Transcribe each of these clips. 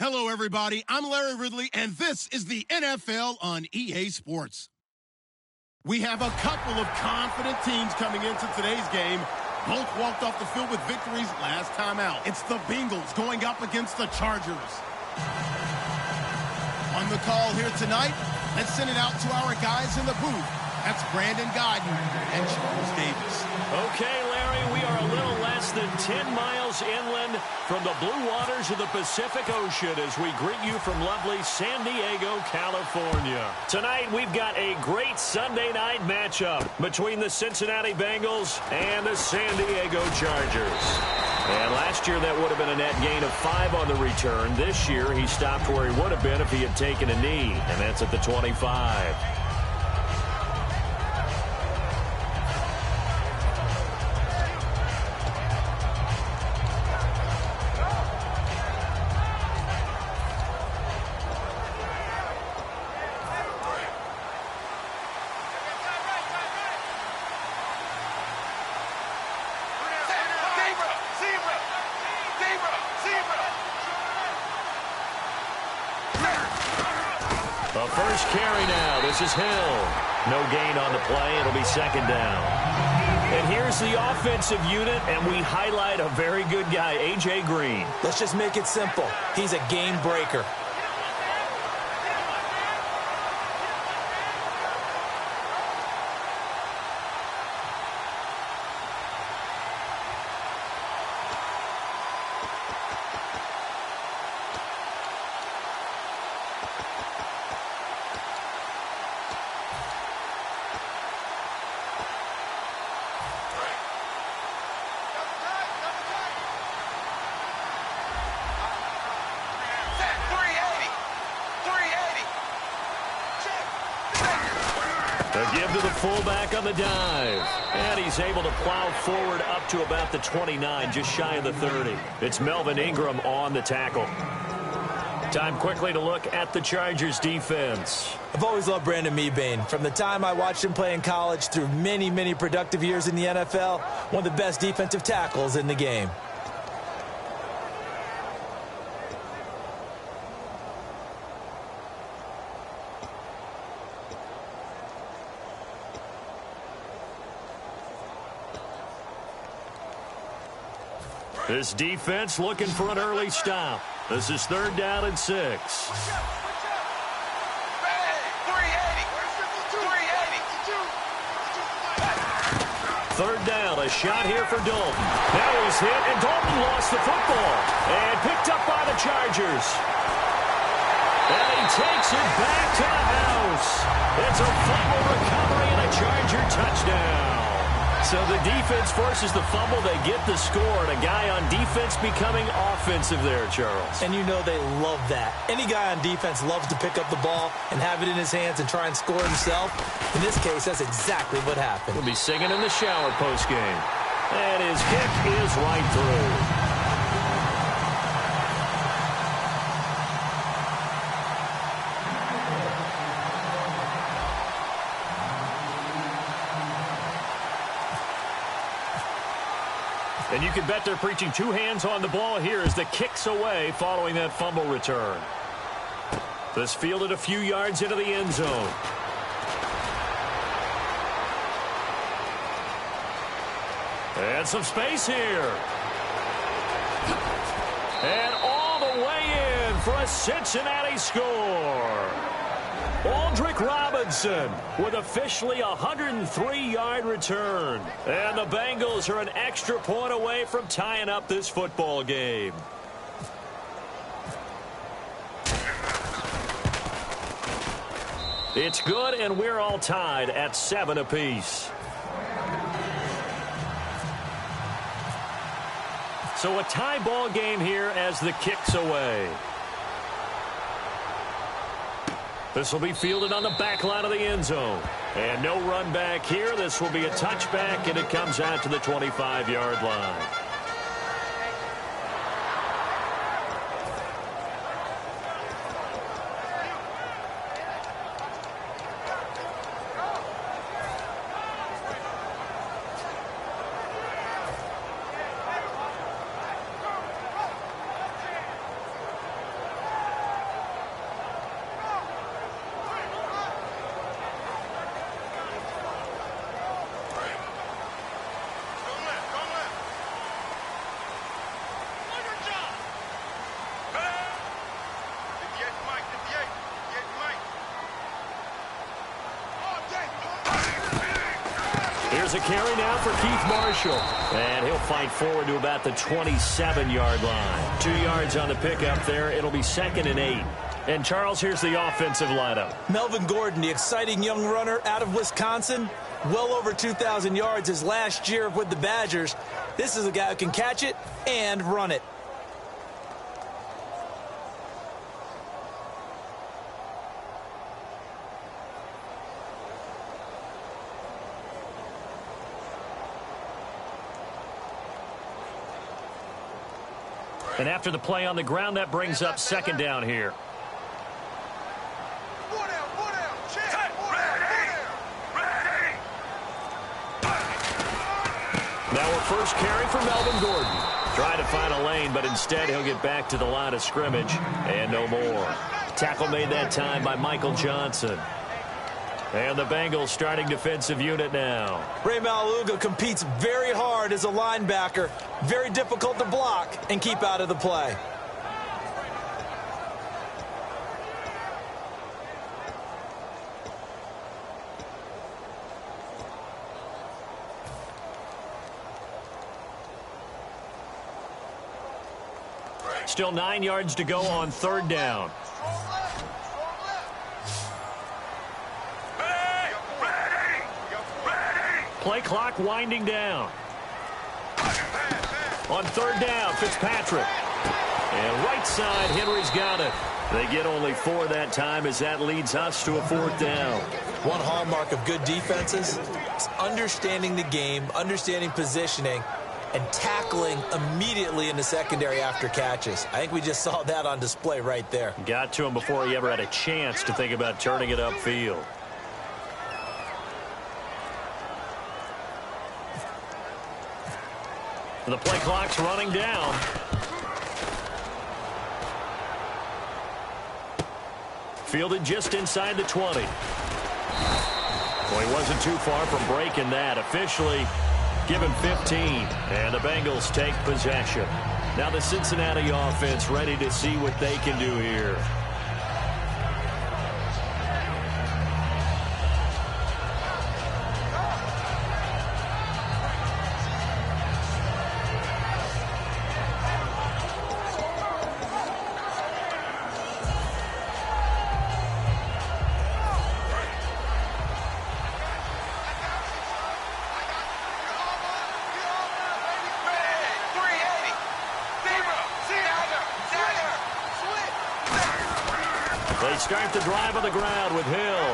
Hello, everybody. I'm Larry Ridley, and this is the NFL on EA Sports. We have a couple of confident teams coming into today's game. Both walked off the field with victories last time out. It's the Bengals going up against the Chargers. On the call here tonight, let's send it out to our guys in the booth. That's Brandon Godden and Charles Davis. Okay, Larry, we are a little less than 10 miles inland from the blue waters of the Pacific Ocean as we greet you from lovely San Diego, California. Tonight, we've got a great Sunday night matchup between the Cincinnati Bengals and the San Diego Chargers. And last year, that would have been a net gain of 5 on the return. This year, he stopped where he would have been if he had taken a knee, and that's at the 25. The first carry now. This is Hill. No gain on the play. It'll be second down. And here's the offensive unit, and we highlight a very good guy, A.J. Green. Let's just make it simple. He's a game breaker. A give to the fullback on the dive. And he's able to plow forward up to about the 29, just shy of the 30. It's Melvin Ingram on the tackle. Time quickly to look at the Chargers defense. I've always loved Brandon Mebane. From the time I watched him play in college through many, many productive years in the NFL, one of the best defensive tackles in the game. This defense looking for an early stop. This is 3rd down and 6. Third down, a shot here for Dalton. Now he's hit, and Dalton lost the football. And picked up by the Chargers. And he takes it back to the house. It's a fumble recovery and a Charger touchdown. So the defense forces the fumble. They get the score, and a guy on defense becoming offensive there, Charles. And you know they love that. Any guy on defense loves to pick up the ball and have it in his hands and try and score himself. In this case, that's exactly what happened. He'll be singing in the shower postgame. And his kick is right through. And you can bet they're preaching 2 hands on the ball here as the kick's away following that fumble return. This fielded a few yards into the end zone. And some space here. And all the way in for a Cincinnati score. Aldrick Robinson with officially a 103-yard return. And the Bengals are an extra point away from tying up this football game. It's good, and we're all tied at 7 apiece. So a tie ball game here as the kick's away. This will be fielded on the back line of the end zone. And no run back here. This will be a touchback, and it comes out to the 25-yard line. There's a carry now for Keith Marshall. And he'll fight forward to about the 27-yard line. 2 yards on the pickup there. It'll be 2nd and 8. And, Charles, here's the offensive lineup. Melvin Gordon, the exciting young runner out of Wisconsin. Well over 2,000 yards his last year with the Badgers. This is a guy who can catch it and run it. And after the play on the ground, that brings up 2nd down here. Now a first carry for Melvin Gordon. Trying to find a lane, but instead he'll get back to the line of scrimmage and no more. Tackle made that time by Michael Johnson. And the Bengals starting defensive unit now. Ray Maluga competes very hard as a linebacker. Very difficult to block and keep out of the play. Still 9 yards to go on 3rd down. Play clock winding down. On 3rd down, Fitzpatrick. And right side, Henry's got it. They get only 4 that time as that leads us to a 4th down. One hallmark of good defenses is understanding the game, understanding positioning, and tackling immediately in the secondary after catches. I think we just saw that on display right there. Got to him before he ever had a chance to think about turning it upfield. The play clock's running down. Fielded just inside the 20. Well, he wasn't too far from breaking that. Officially, give him 15. And the Bengals take possession. Now the Cincinnati offense ready to see what they can do here. They start the drive on the ground with Hill.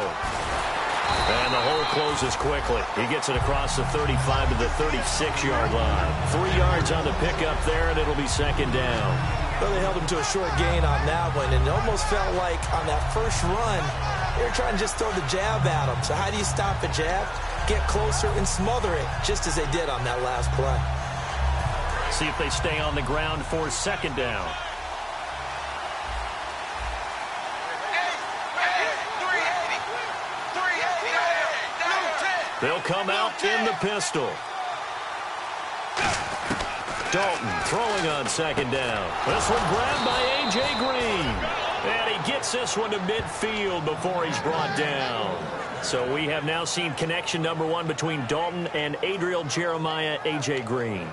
And the hole closes quickly. He gets it across the 35 to the 36-yard line. 3 yards on the pickup there, and it'll be 2nd down. Well, they held him to a short gain on that one, and it almost felt like on that first run, they were trying to just throw the jab at him. So how do you stop a jab? Get closer and smother it, just as they did on that last play. See if they stay on the ground for 2nd down. They'll come out in the pistol. Dalton throwing on 2nd down. This one grabbed by A.J. Green. And he gets this one to midfield before he's brought down. So we have now seen connection number 1 between Dalton and Adriel Jeremiah, A.J. Green.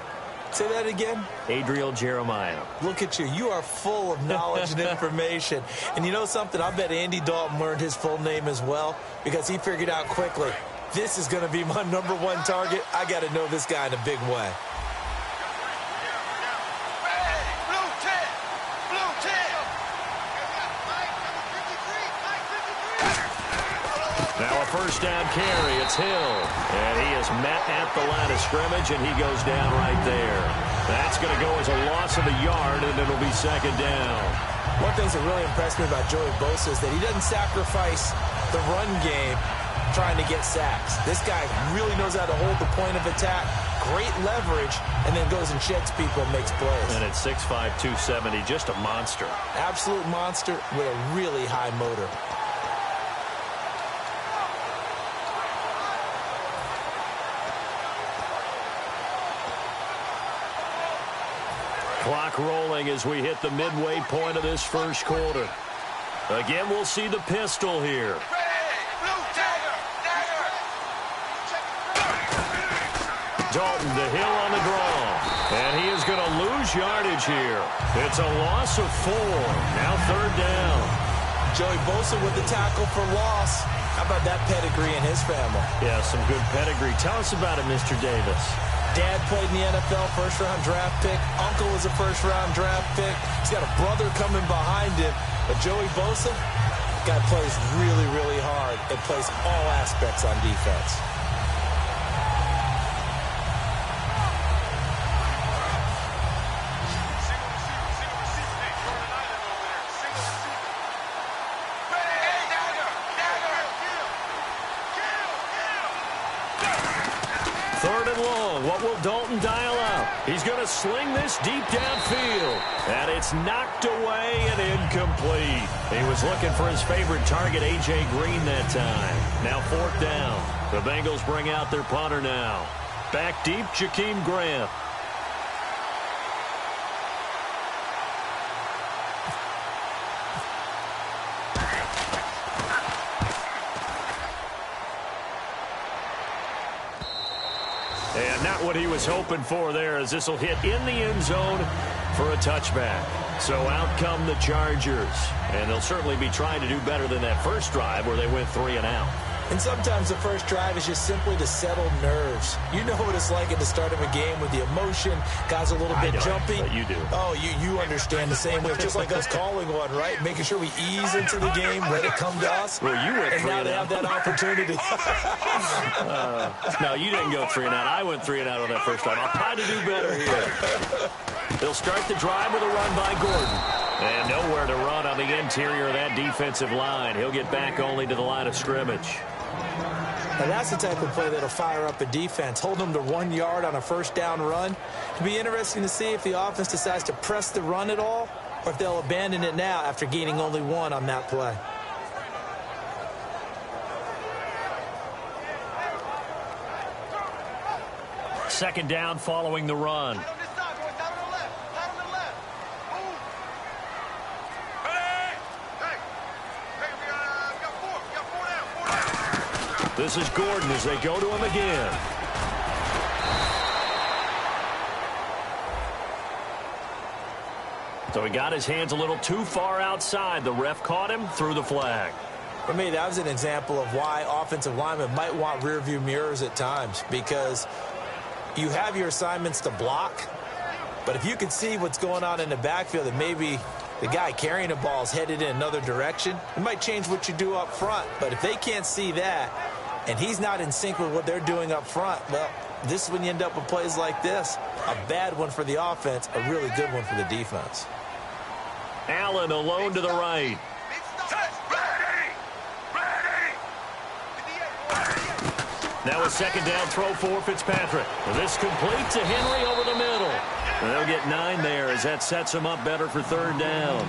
Say that again? Adriel Jeremiah. Look at you. You are full of knowledge and information. And you know something? I bet Andy Dalton learned his full name as well because he figured out quickly, this is going to be my number 1 target. I got to know this guy in a big way. Now a first down carry. It's Hill. And he is met at the line of scrimmage, and he goes down right there. That's going to go as a loss of a yard, and it'll be 2nd down. One thing that really impressed me about Joey Bosa is that he doesn't sacrifice the run game trying to get sacks. This guy really knows how to hold the point of attack, great leverage, and then goes and sheds people and makes plays. And at 6'5", 270, just a monster. Absolute monster with a really high motor. Clock rolling as we hit the midway point of this first quarter. Again, we'll see the pistol here. Dalton to Hill on the draw. And he is going to lose yardage here. It's a loss of 4. Now 3rd down. Joey Bosa with the tackle for loss. How about that pedigree in his family? Yeah, some good pedigree. Tell us about it, Mr. Davis. Dad played in the NFL, first-round draft pick. Uncle was a first-round draft pick. He's got a brother coming behind him. But Joey Bosa, guy plays really, really hard and plays all aspects on defense. What will Dalton dial up? He's going to sling this deep downfield. And it's knocked away and incomplete. He was looking for his favorite target, A.J. Green, that time. Now 4th down. The Bengals bring out their punter now. Back deep, Jakeem Grant. And not what he was hoping for there, as this will hit in the end zone for a touchback. So out come the Chargers. And they'll certainly be trying to do better than that first drive where they went 3 and out. And sometimes the first drive is just simply to settle nerves. You know what it's like at the start of a game with the emotion, guys a little bit jumpy. But you do. Oh, you understand the same way. It's just like us calling one, right? Making sure we ease into the game, let it come to us. Well, you went 3 and now they have that opportunity. No, you didn't go 3 and out. I went 3 and out on that first time. I'll try to do better here. They'll start the drive with a run by Gordon. And nowhere to run on the interior of that defensive line. He'll get back only to the line of scrimmage. Now that's the type of play that'll fire up a defense. Hold them to 1 yard on a first down run. It'll be interesting to see if the offense decides to press the run at all or if they'll abandon it now after gaining only 1 on that play. Second down following the run. This is Gordon as they go to him again. So he got his hands a little too far outside. The ref caught him, threw the flag. For me, that was an example of why offensive linemen might want rearview mirrors at times, because you have your assignments to block, but if you can see what's going on in the backfield and maybe the guy carrying the ball is headed in another direction, it might change what you do up front. But if they can't see that, and he's not in sync with what they're doing up front, well, this is when you end up with plays like this. A bad one for the offense, a really good one for the defense. Allen alone to the right. Now a second down throw for Fitzpatrick. This complete to Henry over the middle. And they'll get 9 there as that sets him up better for 3rd down.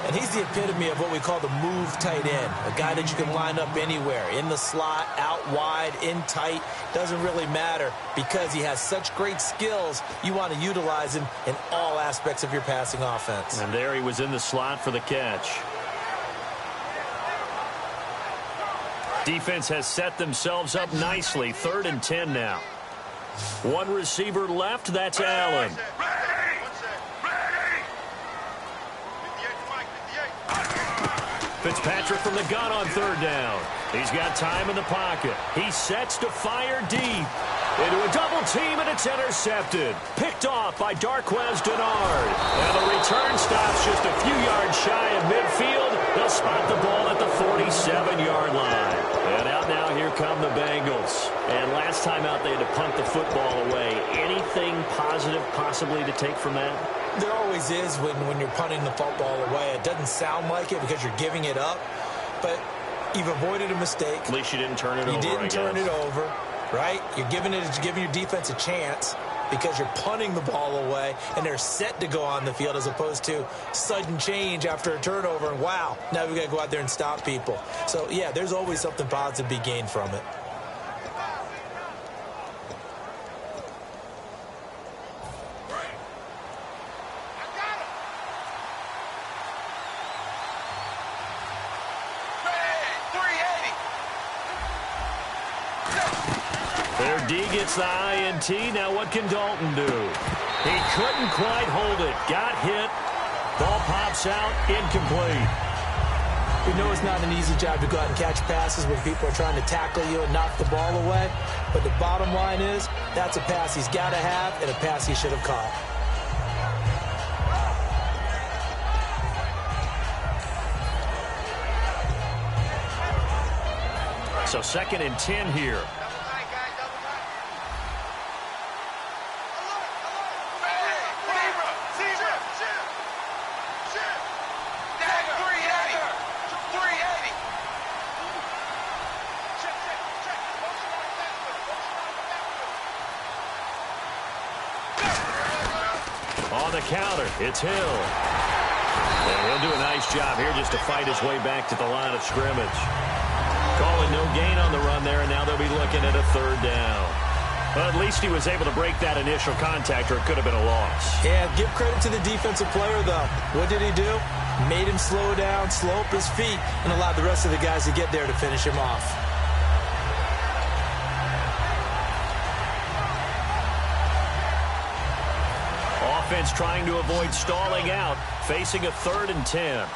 And he's the epitome of what we call the move tight end, a guy that you can line up anywhere, in the slot, out wide, in tight, doesn't really matter because he has such great skills. You want to utilize him in all aspects of your passing offense. And there he was in the slot for the catch. Defense has set themselves up nicely. 3rd and 10 now. 1 receiver left, that's Allen. Fitzpatrick from the gun on 3rd down. He's got time in the pocket. He sets to fire deep. Into a double team, and it's intercepted. Picked off by Darquez Denard. And the return stops just a few yards shy of midfield. They'll spot the ball at the 47-yard line. And out now, here come the Bengals. And last time out, they had to punt the football away. Anything positive possibly to take from that? There always is when you're punting the football away. It doesn't sound like it because you're giving it up, but you've avoided a mistake. At least you didn't turn it over, You didn't turn it over, right? You're giving your defense a chance because you're punting the ball away, and they're set to go on the field as opposed to sudden change after a turnover, and wow, now we've got to go out there and stop people. So, yeah, there's always something positive to be gained from it. D gets the INT. Now what can Dalton do? He couldn't quite hold it. Got hit. Ball pops out. Incomplete. We know it's not an easy job to go out and catch passes when people are trying to tackle you and knock the ball away. But the bottom line is, that's a pass he's got to have and a pass he should have caught. So 2nd and 10 here. On the counter, it's Hill. And he'll do a nice job here just to fight his way back to the line of scrimmage. Calling no gain on the run there, and now they'll be looking at a 3rd down. But at least he was able to break that initial contact, or it could have been a loss. Yeah, give credit to the defensive player, though. What did he do? Made him slow down, slow up his feet, and allowed the rest of the guys to get there to finish him off. Offense trying to avoid stalling out, facing a 3rd and 10.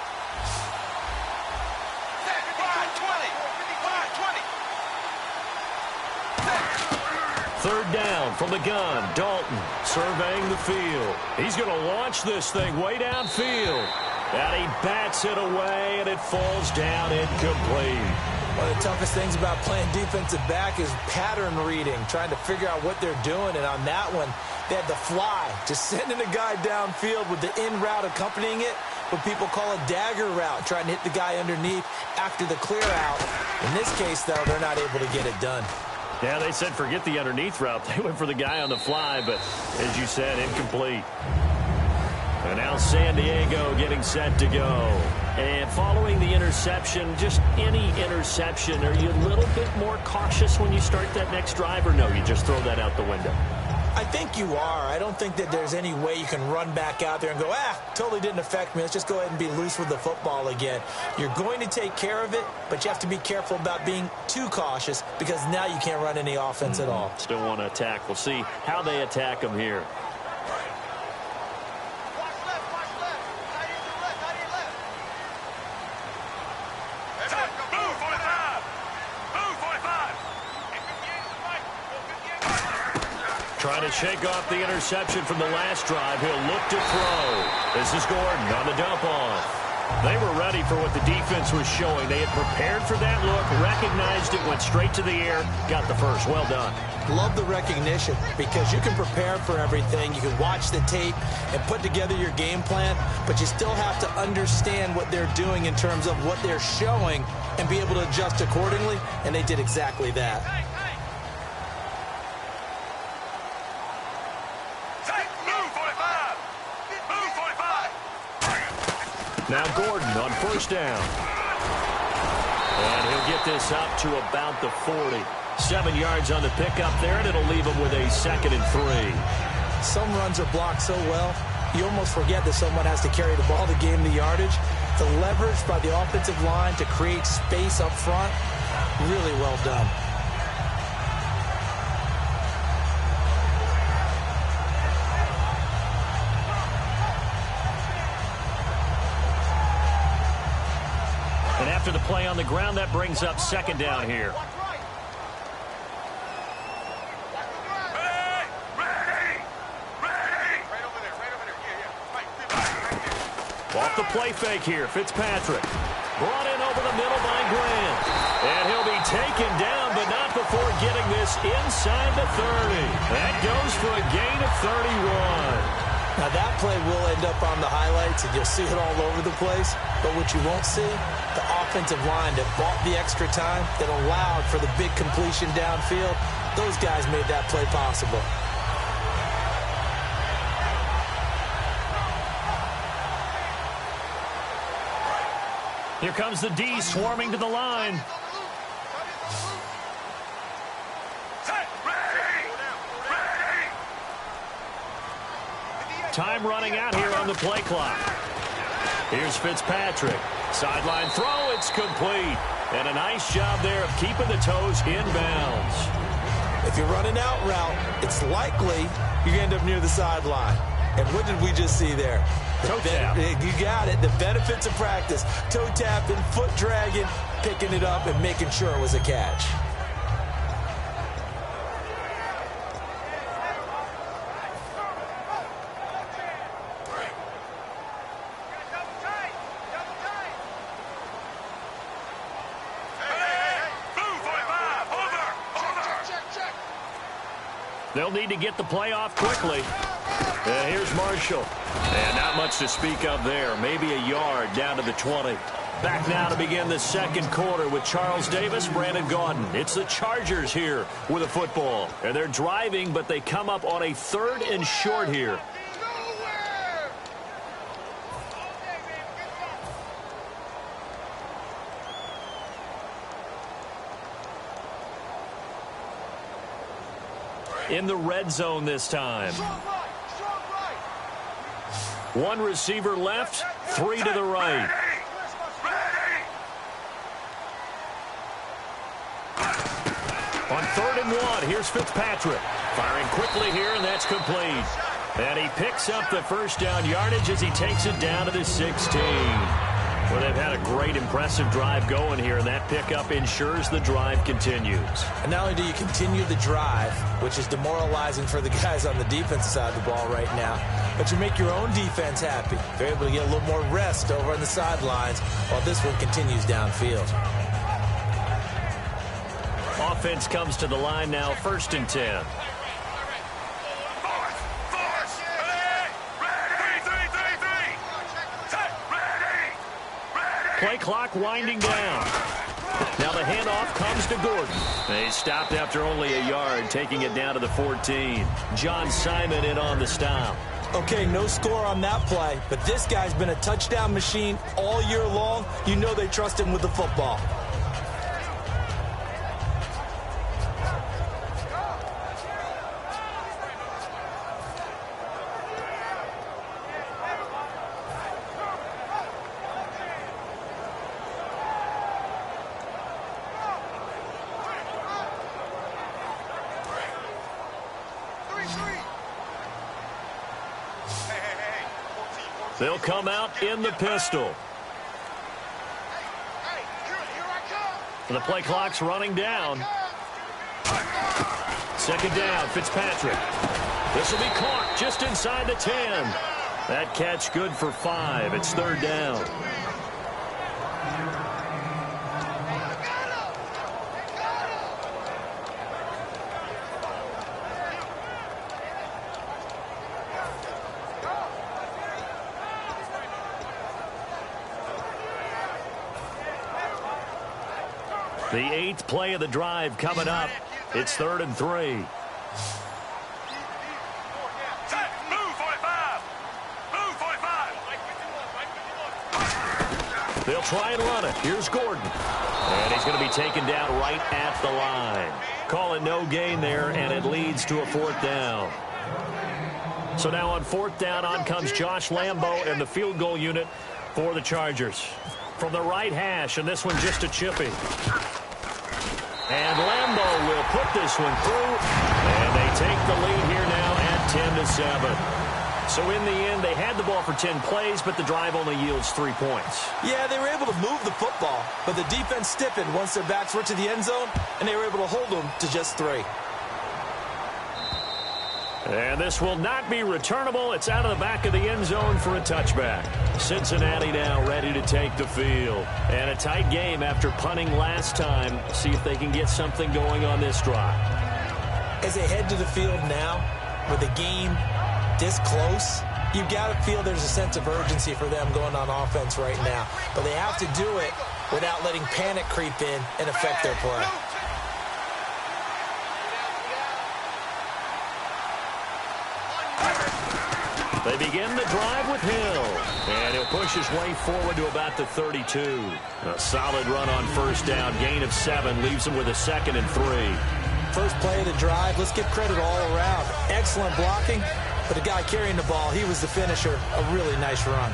Third down from the gun. Dalton surveying the field. He's going to launch this thing way downfield. And he bats it away, and it falls down incomplete. One of the toughest things about playing defensive back is pattern reading, trying to figure out what they're doing. And on that one, they had the fly, just sending a guy downfield with the in route accompanying it, what people call a dagger route, trying to hit the guy underneath after the clear out. In this case, though, they're not able to get it done. Yeah, they said forget the underneath route. They went for the guy on the fly, but as you said, incomplete. And now San Diego getting set to go. And following the interception, just any interception, are you a little bit more cautious when you start that next drive, or no, you just throw that out the window? I think you are. I don't think that there's any way you can run back out there and go, totally didn't affect me. Let's just go ahead and be loose with the football again. You're going to take care of it, but you have to be careful about being too cautious because now you can't run any offense at all. Still want to attack. We'll see how they attack them here. Trying to shake off the interception from the last drive. He'll look to throw. This is Gordon on the dump off. They were ready for what the defense was showing. They had prepared for that look, recognized it, went straight to the air, got the first. Well done. Love the recognition because you can prepare for everything. You can watch the tape and put together your game plan, but you still have to understand what they're doing in terms of what they're showing and be able to adjust accordingly, and they did exactly that. Now Gordon on first down. And he'll get this up to about the 40. 7 yards on the pickup there, and it'll leave him with a 2nd and 3. Some runs are blocked so well, you almost forget that someone has to carry the ball to gain the yardage. The leverage by the offensive line to create space up front, really well done. And after the play on the ground, that brings up 2nd down here. Off the play fake here, Fitzpatrick. Brought in over the middle by Grant. And he'll be taken down, but not before getting this inside the 30. That goes for a gain of 31. Now that play will end up on the highlights, and you'll see it all over the place. But what you won't see, the offensive line that bought the extra time, that allowed for the big completion downfield, those guys made that play possible. Here comes the D swarming to the line. Time running out here on the play clock. Here's Fitzpatrick. Sideline throw, it's complete. And a nice job there of keeping the toes in bounds. If you're running out route, it's likely you're going to end up near the sideline. And what did we just see there? Toe tap. You got it. The benefits of practice. Toe tapping, foot dragging, picking it up, and making sure it was a catch. They'll need to get the play off quickly. Here's Marshall. And not much to speak of there. Maybe a yard down to the 20. Back now to begin the second quarter with Charles Davis, Brandon Gaudin. It's the Chargers here with a football. And they're driving, but they come up on a 3rd and short here. In the red zone this time. One receiver left, 3 to the right. On 3rd and 1, here's Fitzpatrick. Firing quickly here, and that's complete. And he picks up the first down yardage as he takes it down to the 16. Well, they've had a great, impressive drive going here, and that pickup ensures the drive continues. And not only do you continue the drive, which is demoralizing for the guys on the defensive side of the ball right now, but you make your own defense happy. They're able to get a little more rest over on the sidelines while this one continues downfield. Offense comes to the line now, 1st and 10. Play clock winding down. Now the handoff comes to Gordon. He stopped after only a yard, taking it down to the 14. John Simon in on the stop. Okay, no score on that play, but this guy's been a touchdown machine all year long. You know they trust him with the football. They'll come out in the pistol. The play clock's running down. 2nd down, Fitzpatrick. This will be caught just inside the 10. That catch good for 5. It's 3rd down. The 8th play of the drive coming up. It's 3rd and 3. They'll try and run it. Here's Gordon. And he's going to be taken down right at the line. Call it no gain there, and it leads to a 4th down. So now on 4th down, on comes Josh Lambo and the field goal unit for the Chargers. From the right hash, and this one just a chippy. And Lambo will put this one through, and they take the lead here now at 10-7. So in the end, they had the ball for 10 plays, but the drive only yields 3 points. Yeah, they were able to move the football, but the defense stiffened once their backs were to the end zone, and they were able to hold them to just 3. And this will not be returnable. It's out of the back of the end zone for a touchback. Cincinnati now ready to take the field. And a tight game after punting last time. See if they can get something going on this drive. As they head to the field now, with the game this close, you've got to feel there's a sense of urgency for them going on offense right now. But they have to do it without letting panic creep in and affect their play. They begin the drive with Hill. And he'll push his way forward to about the 32. A solid run on 1st down. Gain of 7 leaves him with a 2nd and 3. First play of the drive, let's give credit all around. Excellent blocking, but the guy carrying the ball, he was the finisher. A really nice run.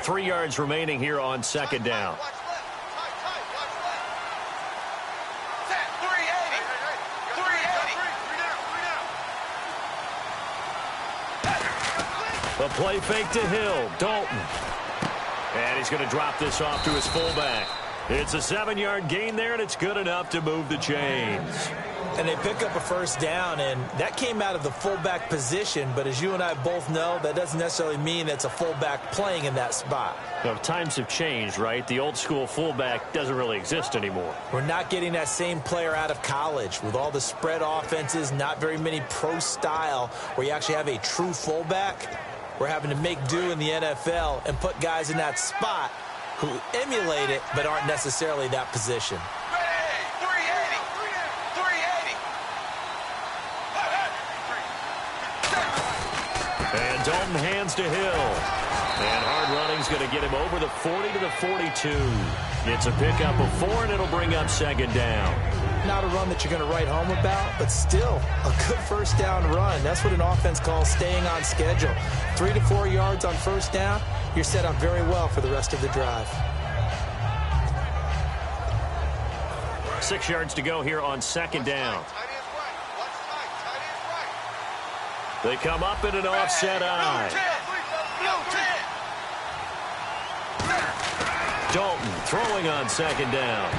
3 yards remaining here on second down. The play fake to Hill. Dalton. And he's going to drop this off to his fullback. It's a 7-yard gain there, and it's good enough to move the chains. And they pick up a first down, and that came out of the fullback position. But as you and I both know, that doesn't necessarily mean it's a fullback playing in that spot. Well, times have changed, right? The old school fullback doesn't really exist anymore. We're not getting that same player out of college. With all the spread offenses, not very many pro style where you actually have a true fullback. We're having to make do in the NFL and put guys in that spot who emulate it but aren't necessarily that position. And Dalton hands to Hill. And hard running's going to get him over the 40 to the 42. It's a pickup of 4, and it'll bring up second down. Not a run that you're going to write home about, but still a good first down run. That's what an offense calls staying on schedule. 3 to 4 yards on first down, you're set up very well for the rest of the drive. 6 yards to go here on second down. They come up in an offset eye. Dalton throwing on second down.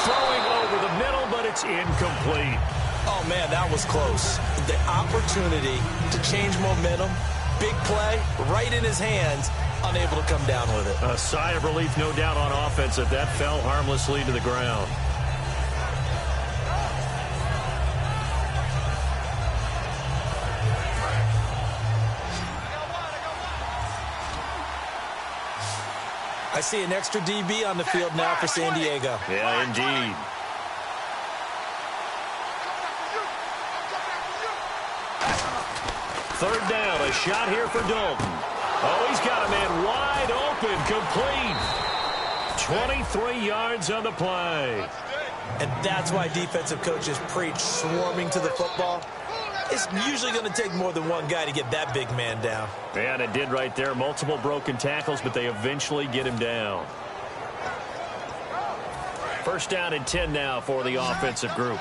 Throwing over the middle, but it's incomplete. Oh, man, that was close. The opportunity to change momentum, big play, right in his hands, unable to come down with it. A sigh of relief, no doubt, on offense if that fell harmlessly to the ground. I see an extra DB on the field now for San Diego. Yeah, indeed. Third down, a shot here for Dalton. Oh, he's got a man wide open, complete. 23 yards on the play. And that's why defensive coaches preach swarming to the football. It's usually going to take more than one guy to get that big man down. And it did right there. Multiple broken tackles, but they eventually get him down. First down and 10 now for the offensive group.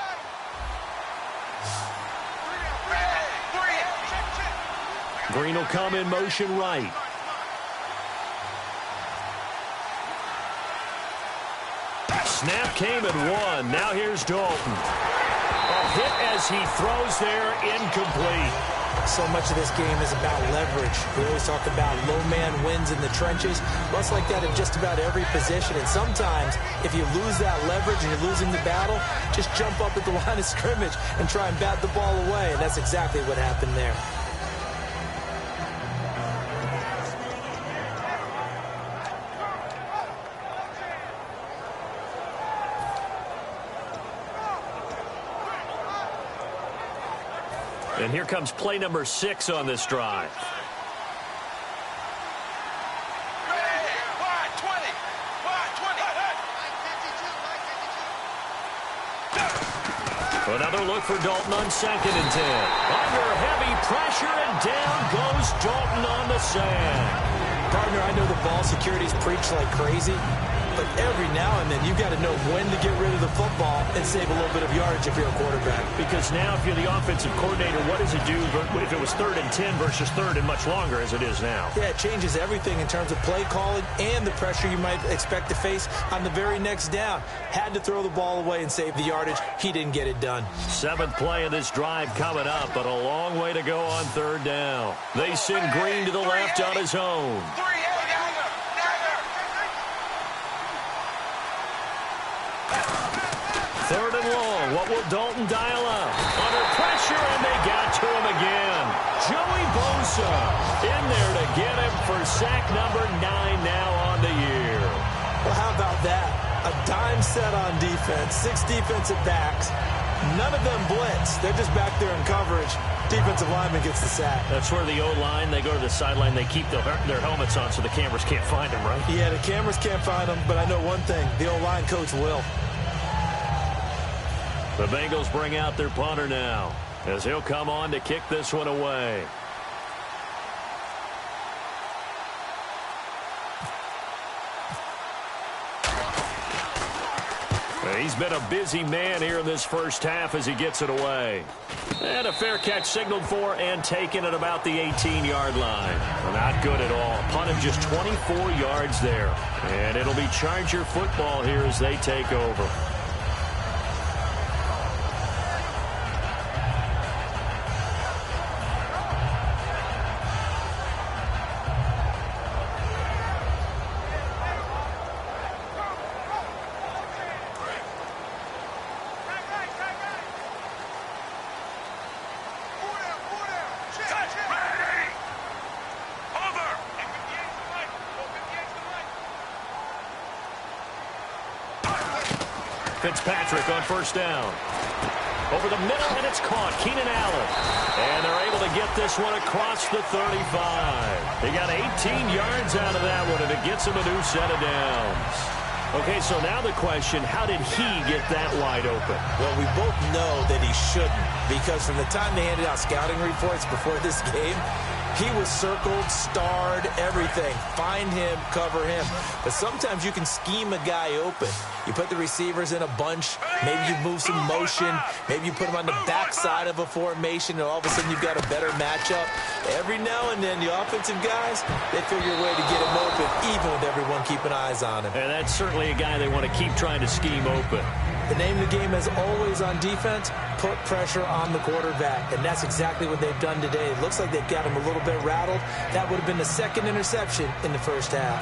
Green will come in motion right. Snap came at 1. Now here's Dalton. A hit as he throws there, incomplete. So much of this game is about leverage. We always talk about low man wins in the trenches. Well, it's like that in just about every position. And sometimes, if you lose that leverage and you're losing the battle, just jump up at the line of scrimmage and try and bat the ball away. And that's exactly what happened there. And here comes play number 6 on this drive. Another look for Dalton on 2nd and 10. Under heavy pressure, and down goes Dalton on the sand. Partner, I know the ball security's preached like crazy, but every now and then you've got to know when to get rid of the football and save a little bit of yardage if you're a quarterback. Because now if you're the offensive coordinator, what does it do if it was 3rd and 10 versus 3rd and much longer as it is now? Yeah, it changes everything in terms of play calling and the pressure you might expect to face on the very next down. Had to throw the ball away and save the yardage. He didn't get it done. 7th play of this drive coming up, but a long way to go on 3rd down. They send Green to the left on his own. 3rd and long. What will Dalton dial up? Under pressure, and they got to him again. Joey Bosa in there to get him for sack number 9 now on the year. Well, how about that? A dime set on defense, 6 defensive backs. None of them blitz. They're just back there in coverage. Defensive lineman gets the sack. That's where the O-line, they go to the sideline, they keep their helmets on so the cameras can't find them, right? Yeah, the cameras can't find them, but I know one thing. The O-line coach will. The Bengals bring out their punter now as he'll come on to kick this one away. He's been a busy man here in this first half as he gets it away. And a fair catch signaled for and taken at about the 18-yard line. Well, not good at all. Punt him just 24 yards there. And it'll be Charger football here as they take over. Fitzpatrick on first down. Over the middle, and it's caught. Keenan Allen. And they're able to get this one across the 35. They got 18 yards out of that one, and it gets them a new set of downs. Okay, so now the question, how did he get that wide open? Well, we both know that he shouldn't, because from the time they handed out scouting reports before this game, he was circled, starred, everything. Find him, cover him. But sometimes you can scheme a guy open. You put the receivers in a bunch. Maybe you move some motion. Maybe you put them on the backside of a formation, and all of a sudden you've got a better matchup. Every now and then, the offensive guys, they figure a way to get him open, even with everyone keeping eyes on him. And that's certainly a guy they want to keep trying to scheme open. The name of the game is always on defense, put pressure on the quarterback. And that's exactly what they've done today. It looks like they've got him a little bit rattled. That would have been the second interception in the first half.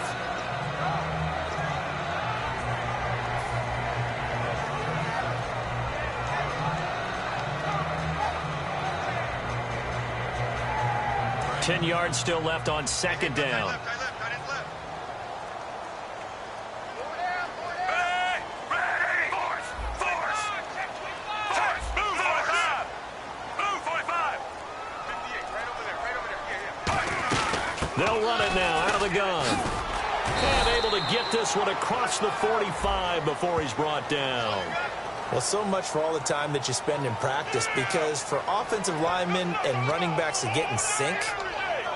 Ten yards still left on second down. They'll run it now out of the gun. And able to get this one across the 45 before he's brought down. Well, so much for all the time that you spend in practice, because for offensive linemen and running backs to get in sync,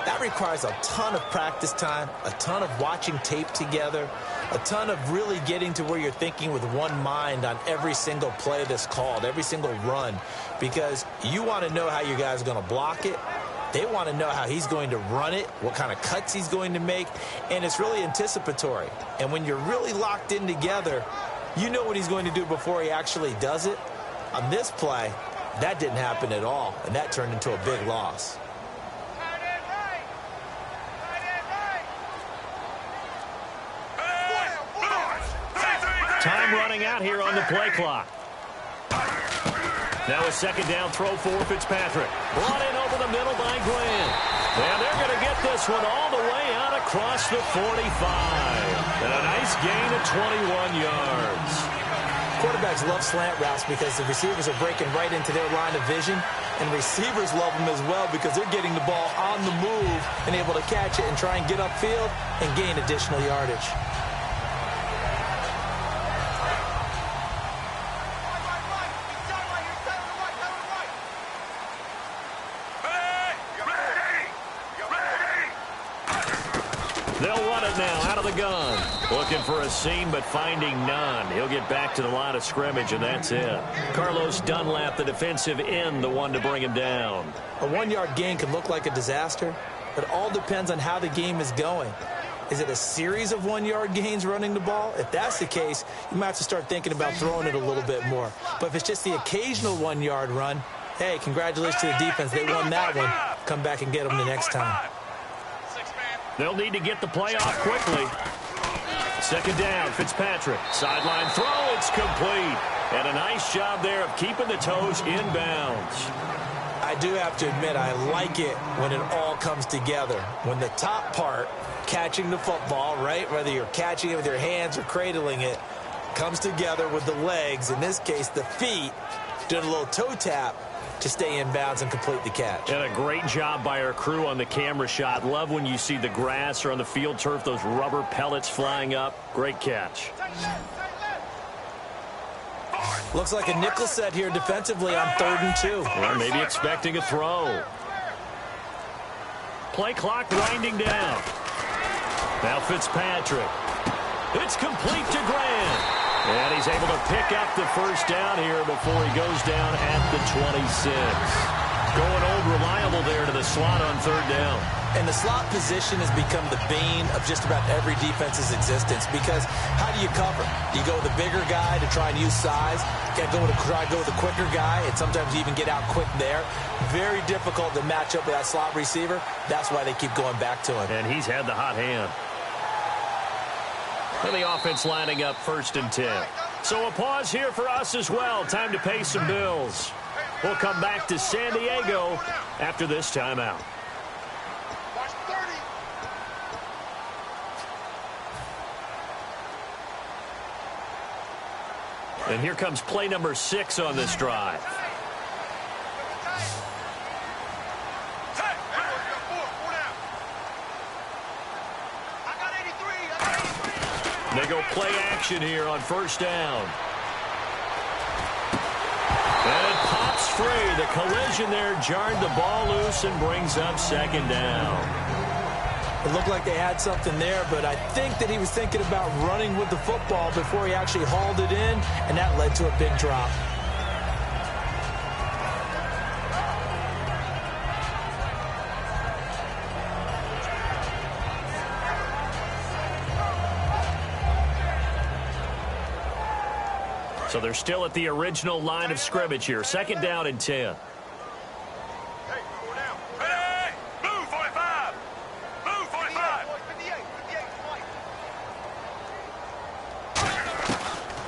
that requires a ton of practice time, a ton of watching tape together, a ton of really getting to where you're thinking with one mind on every single play that's called, every single run, because you want to know how your guy's going to block it. They want to know how he's going to run it, what kind of cuts he's going to make, and it's really anticipatory. And when you're really locked in together, you know what he's going to do before he actually does it. On this play, that didn't happen at all, and that turned into a big loss. Time running out here on the play clock. Now a second down throw for Fitzpatrick. Brought in over the middle by Grant. And they're going to get this one all the way out across the 45. And a nice gain of 21 yards. Quarterbacks love slant routes because the receivers are breaking right into their line of vision. And receivers love them as well because they're getting the ball on the move and able to catch it and try and get upfield and gain additional yardage. They'll run it now out of the gun. Looking for a seam, but finding none. He'll get back to the line of scrimmage, and that's it. Carlos Dunlap, the defensive end, the one to bring him down. A 1-yard gain can look like a disaster, but it all depends on how the game is going. Is it a series of 1-yard gains running the ball? If that's the case, you might have to start thinking about throwing it a little bit more. But if it's just the occasional 1-yard run, hey, congratulations to the defense. They won that one. Come back and get them the next time. They'll need to get the play off quickly. Second down, Fitzpatrick. Sideline throw, it's complete. And a nice job there of keeping the toes inbounds. I do have to admit, I like it when it all comes together. When the top part, catching the football, right, whether you're catching it with your hands or cradling it, comes together with the legs, in this case the feet, doing a little toe tap to stay in bounds and complete the catch. And a great job by our crew on the camera shot. Love when you see the grass or on the field turf, those rubber pellets flying up. Great catch. Looks like a nickel set here defensively on 3rd and 2. Or maybe expecting a throw. Play clock winding down. Now Fitzpatrick. It's complete to Grant. And he's able to pick up the first down here before he goes down at the 26. Going old reliable there to the slot on third down. And the slot position has become the bane of just about every defense's existence because how do you cover? Do you go with the bigger guy to try and use size? You try to go with the quicker guy, and sometimes you even get out quick there. Very difficult to match up with that slot receiver. That's why they keep going back to him. And he's had the hot hand. And the offense lining up 1st and 10. So a pause here for us as well. Time to pay some bills. We'll come back to San Diego after this timeout. And here comes play number 6 on this drive. They go play action here on 1st down. And it pops free. The collision there jarred the ball loose and brings up 2nd down. It looked like they had something there, but I think that he was thinking about running with the football before he actually hauled it in, and that led to a big drop. So they're still at the original line of scrimmage here. 2nd down and 10.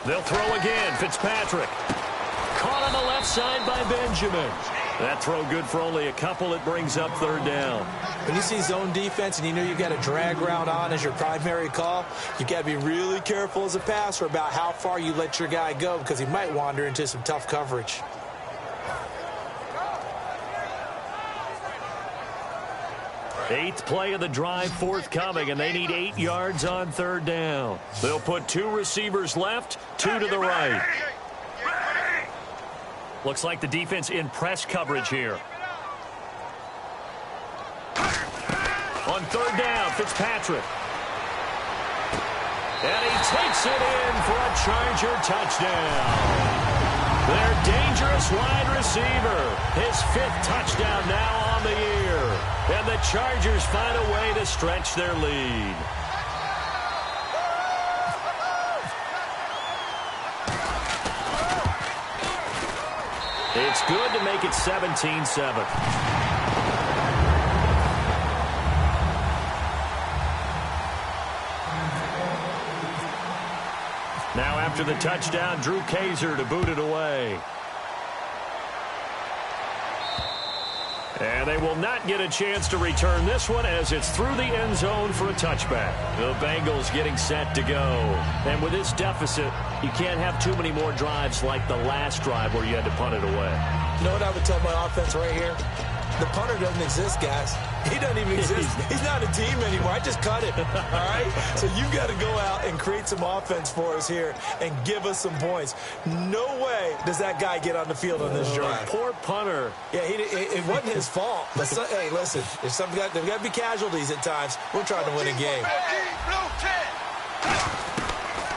They'll throw again. Fitzpatrick. Caught on the left side by Benjamin. That throw good for only a couple. It brings up 3rd down. When you see zone defense and you know you've got a drag route on as your primary call, you've got to be really careful as a passer about how far you let your guy go because he might wander into some tough coverage. Eighth play of the drive forthcoming, and they need 8 yards on 3rd down. They'll put 2 receivers left, 2 to the right. Looks like the defense in press coverage here. On 3rd down, Fitzpatrick. And he takes it in for a Charger touchdown. Their dangerous wide receiver. His 5th touchdown now on the year. And the Chargers find a way to stretch their lead. It's good to make it 17-7. Now after the touchdown, Drew Kaiser to boot it away. And they will not get a chance to return this one as it's through the end zone for a touchback. The Bengals getting set to go. And with this deficit, you can't have too many more drives like the last drive where you had to punt it away. You know what I would tell my offense right here? The punter doesn't exist, guys. He doesn't even exist. He's not a team anymore. I just cut it, all right? So you've got to go out and create some offense for us here and give us some points. No way does that guy get on the field on this drive. Poor punter. Yeah, it wasn't his fault. But hey, listen, there's got to be casualties at times. We're trying to win a game.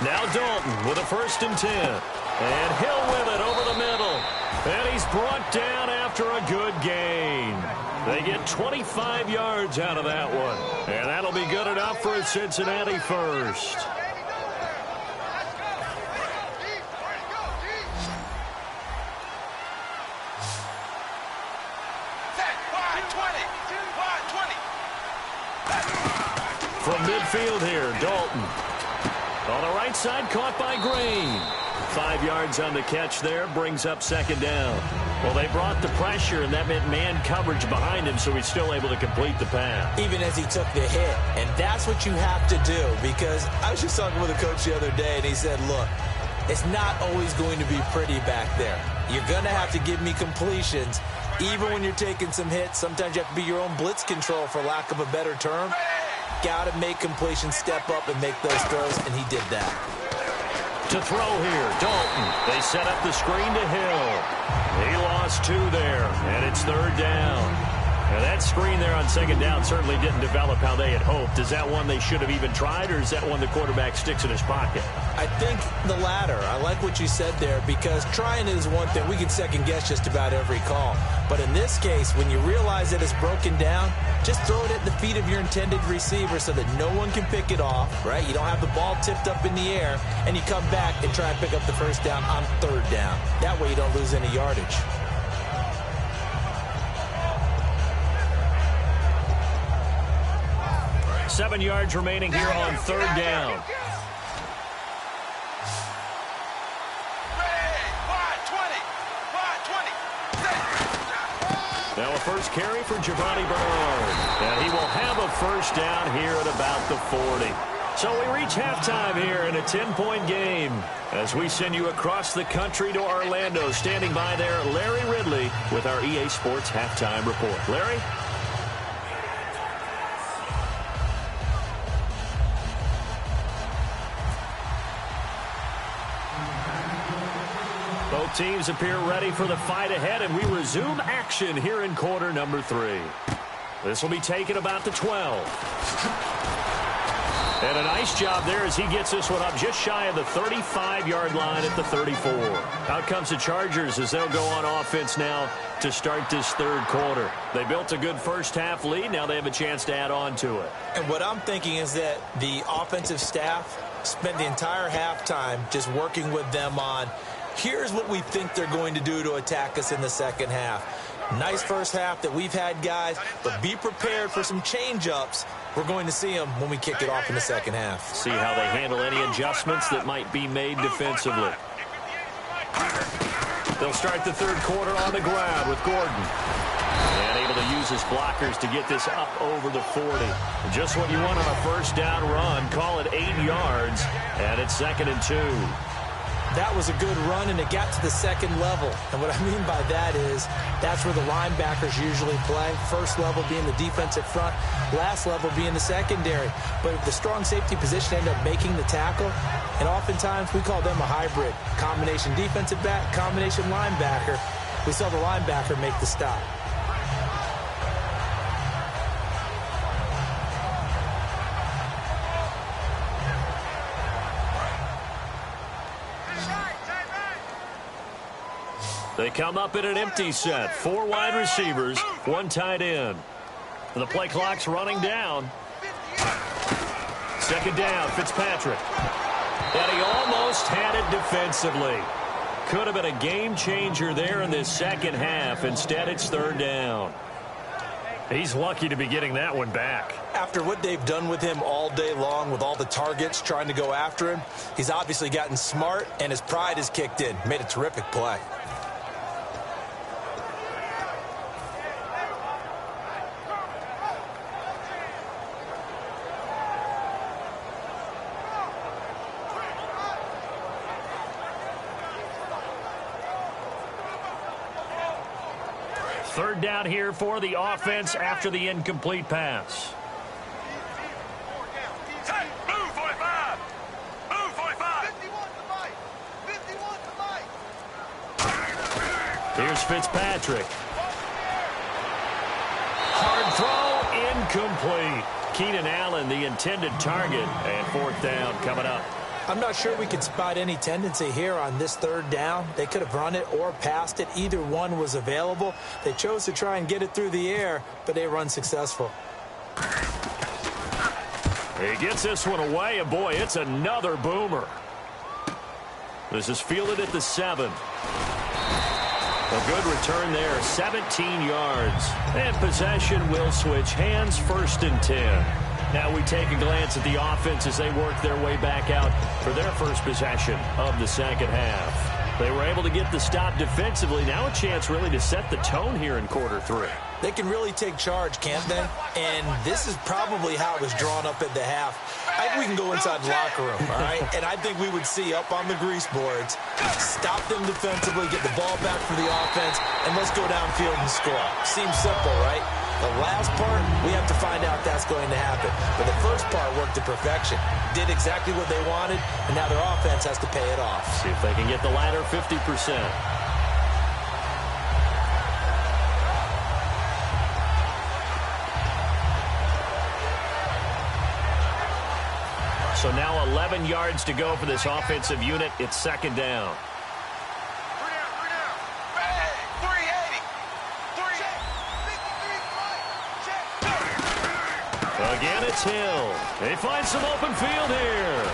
Now Dalton with a 1st and 10. And Hill with it over the middle. And he's brought down after a good gain. They get 25 yards out of that one. And that'll be good enough for a Cincinnati first. From midfield here, Dalton. On the right side, caught by Green. 5 yards on the catch there, brings up 2nd down. Well, they brought the pressure, and that meant man coverage behind him, so he's still able to complete the pass. Even as he took the hit. And that's what you have to do, because I was just talking with a coach the other day, and he said, look, it's not always going to be pretty back there. You're going to have to give me completions, even when you're taking some hits. Sometimes you have to be your own blitz control, for lack of a better term. Got to make completions, step up, and make those throws, and he did that. To throw here, Dalton. They set up the screen to Hill. He lost 2 there, and it's 3rd down. Now that screen there on second down certainly didn't develop how they had hoped. Is that one they should have even tried, or is that one the quarterback sticks in his pocket? I think the latter. I like what you said there, because trying is one thing. We can second-guess just about every call. But in this case, when you realize that it's broken down, just throw it at the feet of your intended receiver so that no one can pick it off, right? You don't have the ball tipped up in the air, and you come back and try and pick up the first down on third down. That way you don't lose any yardage. Seven yards remaining here on third down. Now a first carry for xJonny Bernard. And he will have a first down here at about the 40. So we reach halftime here in a 10-point game as we send you across the country to Orlando. Standing by there, Larry Ridley with our EA Sports Halftime Report. Larry? Both teams appear ready for the fight ahead, and we resume action here in quarter number 3. This will be taken about the 12. And a nice job there as he gets this one up just shy of the 35-yard line at the 34. Out comes the Chargers as they'll go on offense now to start this third quarter. They built a good first-half lead. Now they have a chance to add on to it. And what I'm thinking is that the offensive staff spent the entire halftime just working with them on, here's what we think they're going to do to attack us in the second half. Nice first half that we've had, guys, but be prepared for some change-ups. We're going to see them when we kick it off in the second half. See how they handle any adjustments that might be made defensively. They'll start the third quarter on the ground with Gordon. And able to use his blockers to get this up over the 40. Just what you want on a first down run. Call it 8 yards, and it's 2nd and 2. That was a good run, and it got to the second level. And what I mean by that is that's where the linebackers usually play. First level being the defensive front, last level being the secondary. But if the strong safety position ended up making the tackle, and oftentimes we call them a hybrid. Combination defensive back, combination linebacker. We saw the linebacker make the stop. They come up in an empty set. 4 wide receivers, 1 tight end. The play clock's running down. Second down, Fitzpatrick. And he almost had it defensively. Could have been a game changer there in this second half. Instead, it's third down. He's lucky to be getting that one back. After what they've done with him all day long, with all the targets trying to go after him, he's obviously gotten smart, and his pride has kicked in. Made a terrific play. Third down here for the offense after the incomplete pass. Move 45! Move 45! 51 to Mike! Here's Fitzpatrick. Hard throw, incomplete. Keenan Allen, the intended target, and fourth down coming up. I'm not sure we could spot any tendency here on this third down. They could have run it or passed it. Either one was available. They chose to try and get it through the air, but they were unsuccessful. He gets this one away, and boy, it's another boomer. This is fielded at the 7. A good return there, 17 yards. And possession will switch hands, 1st and 10. Now we take a glance at the offense as they work their way back out for their first possession of the second half. They were able to get the stop defensively. Now a chance really to set the tone here in quarter 3. They can really take charge, can't they? And this is probably how it was drawn up at the half. I think we can go inside the locker room, all right? And I think we would see up on the grease boards, stop them defensively, get the ball back for the offense, and let's go downfield and score. Seems simple, right? The last part, we have to find out that's going to happen. But the first part worked to perfection. Did exactly what they wanted, and now their offense has to pay it off. See if they can get the latter 50%. 11 yards to go for this offensive unit. It's second down. Again, it's Hill. They find some open field here.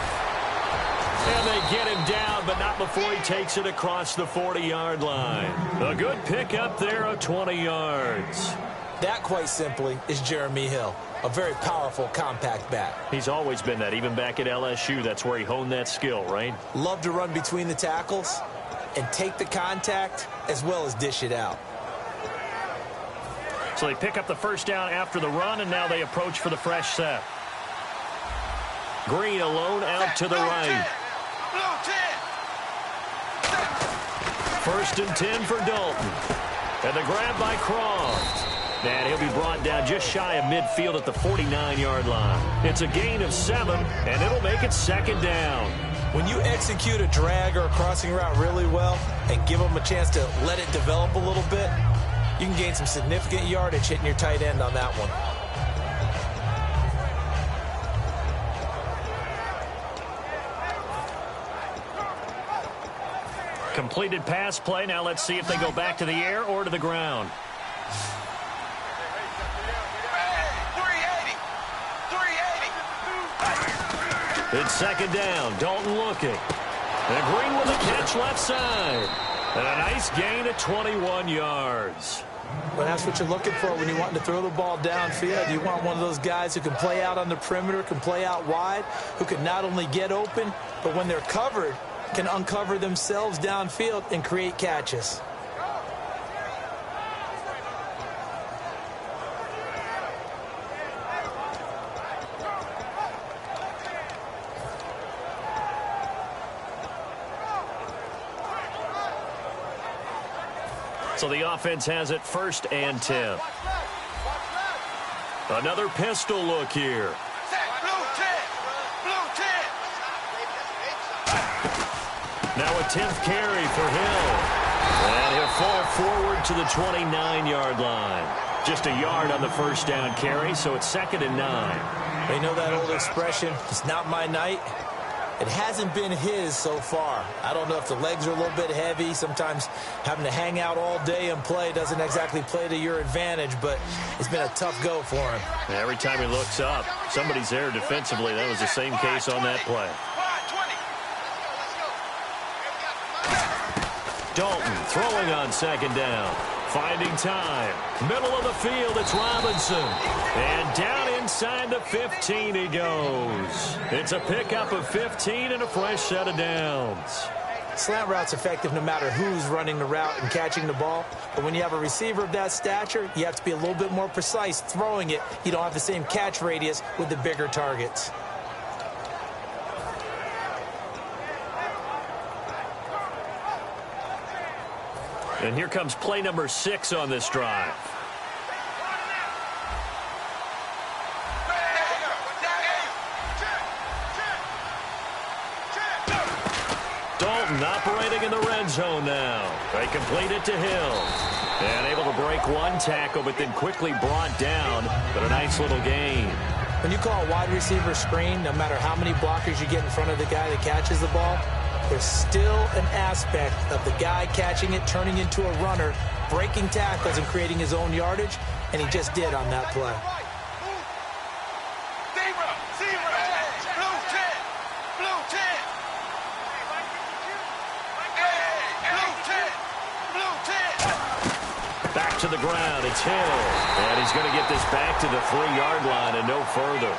And they get him down, but not before he takes it across the 40-yard line. A good pickup there of 20 yards. That, quite simply, is Jeremy Hill. A very powerful, compact back. He's always been that. Even back at LSU, that's where he honed that skill, right? Love to run between the tackles and take the contact as well as dish it out. So they pick up the first down after the run, and now they approach for the fresh set. Green alone out to the right. First and 10 for Dalton. And the grab by Croft. And he'll be brought down just shy of midfield at the 49-yard line. It's a gain of 7, and it'll make it second down. When you execute a drag or a crossing route really well and give them a chance to let it develop a little bit, you can gain some significant yardage hitting your tight end on that one. Completed pass play. Now let's see if they go back to the air or to the ground. It's second down. Dalton looking. And Green with a catch left side. And a nice gain of 21 yards. Well, that's what you're looking for when you want to throw the ball downfield. You want one of those guys who can play out on the perimeter, can play out wide, who can not only get open, but when they're covered, can uncover themselves downfield and create catches. So the offense has it first and 10. Another pistol look here. Now a 10th carry for Hill. And he'll fall forward to the 29-yard line. Just a yard on the first down carry, so it's second and 9. They know that old expression, it's not my night. It hasn't been his so far. I don't know if the legs are a little bit heavy. Sometimes having to hang out all day and play doesn't exactly play to your advantage, but it's been a tough go for him. Every time he looks up, somebody's there defensively. That was the same case on that play. Dalton throwing on second down. Finding time. Middle of the field, it's Robinson. And down inside the 15 he goes. It's a pickup of 15 and a fresh set of downs. Slant route's effective no matter who's running the route and catching the ball. But when you have a receiver of that stature, you have to be a little bit more precise throwing it. You don't have the same catch radius with the bigger targets. And here comes play number 6 on this drive. Dalton operating in the red zone now. They complete it to Hill. And able to break one tackle, but then quickly brought down. But a nice little gain. When you call a wide receiver screen, no matter how many blockers you get in front of the guy that catches the ball, there's still an aspect of the guy catching it, turning into a runner, breaking tackles and creating his own yardage, and he just did on that play. Back to the ground, it's Hill. And he's going to get this back to the 3-yard line and no further.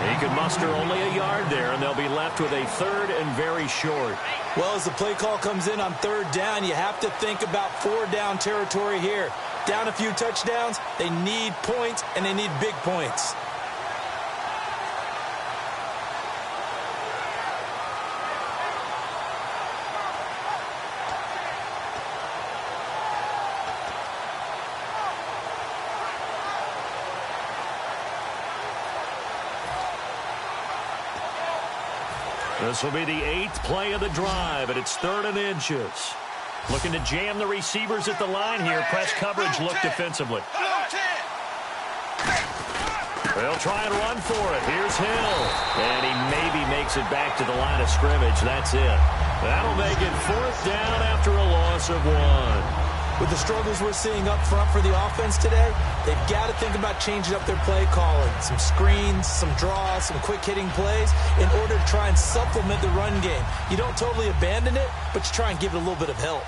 He could muster only a yard there, and they'll be left with a third and very short. Well, as the play call comes in on third down, you have to think about 4-down territory here. Down a few touchdowns, they need points, and they need big points. This will be the 8th play of the drive, and it's 3rd and inches. Looking to jam the receivers at the line here. Press coverage look defensively. They'll try and run for it. Here's Hill. And he maybe makes it back to the line of scrimmage. That's it. That'll make it 4th down after a loss of 1. With the struggles we're seeing up front for the offense today, they've got to think about changing up their play calling. Some screens, some draws, some quick-hitting plays in order to try and supplement the run game. You don't totally abandon it, but you try and give it a little bit of help.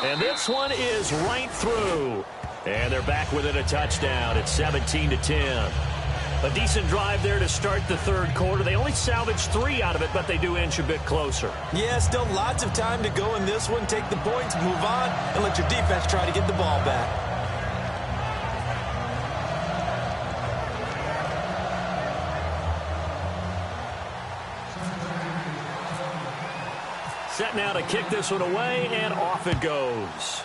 And this one is right through. And they're back within a touchdown. It's 17-10. A decent drive there to start the 3rd quarter. They only salvaged 3 out of it, but they do inch a bit closer. Yeah, still lots of time to go in this one. Take the points, move on, and let your defense try to get the ball back. Set now to kick this one away, and off it goes.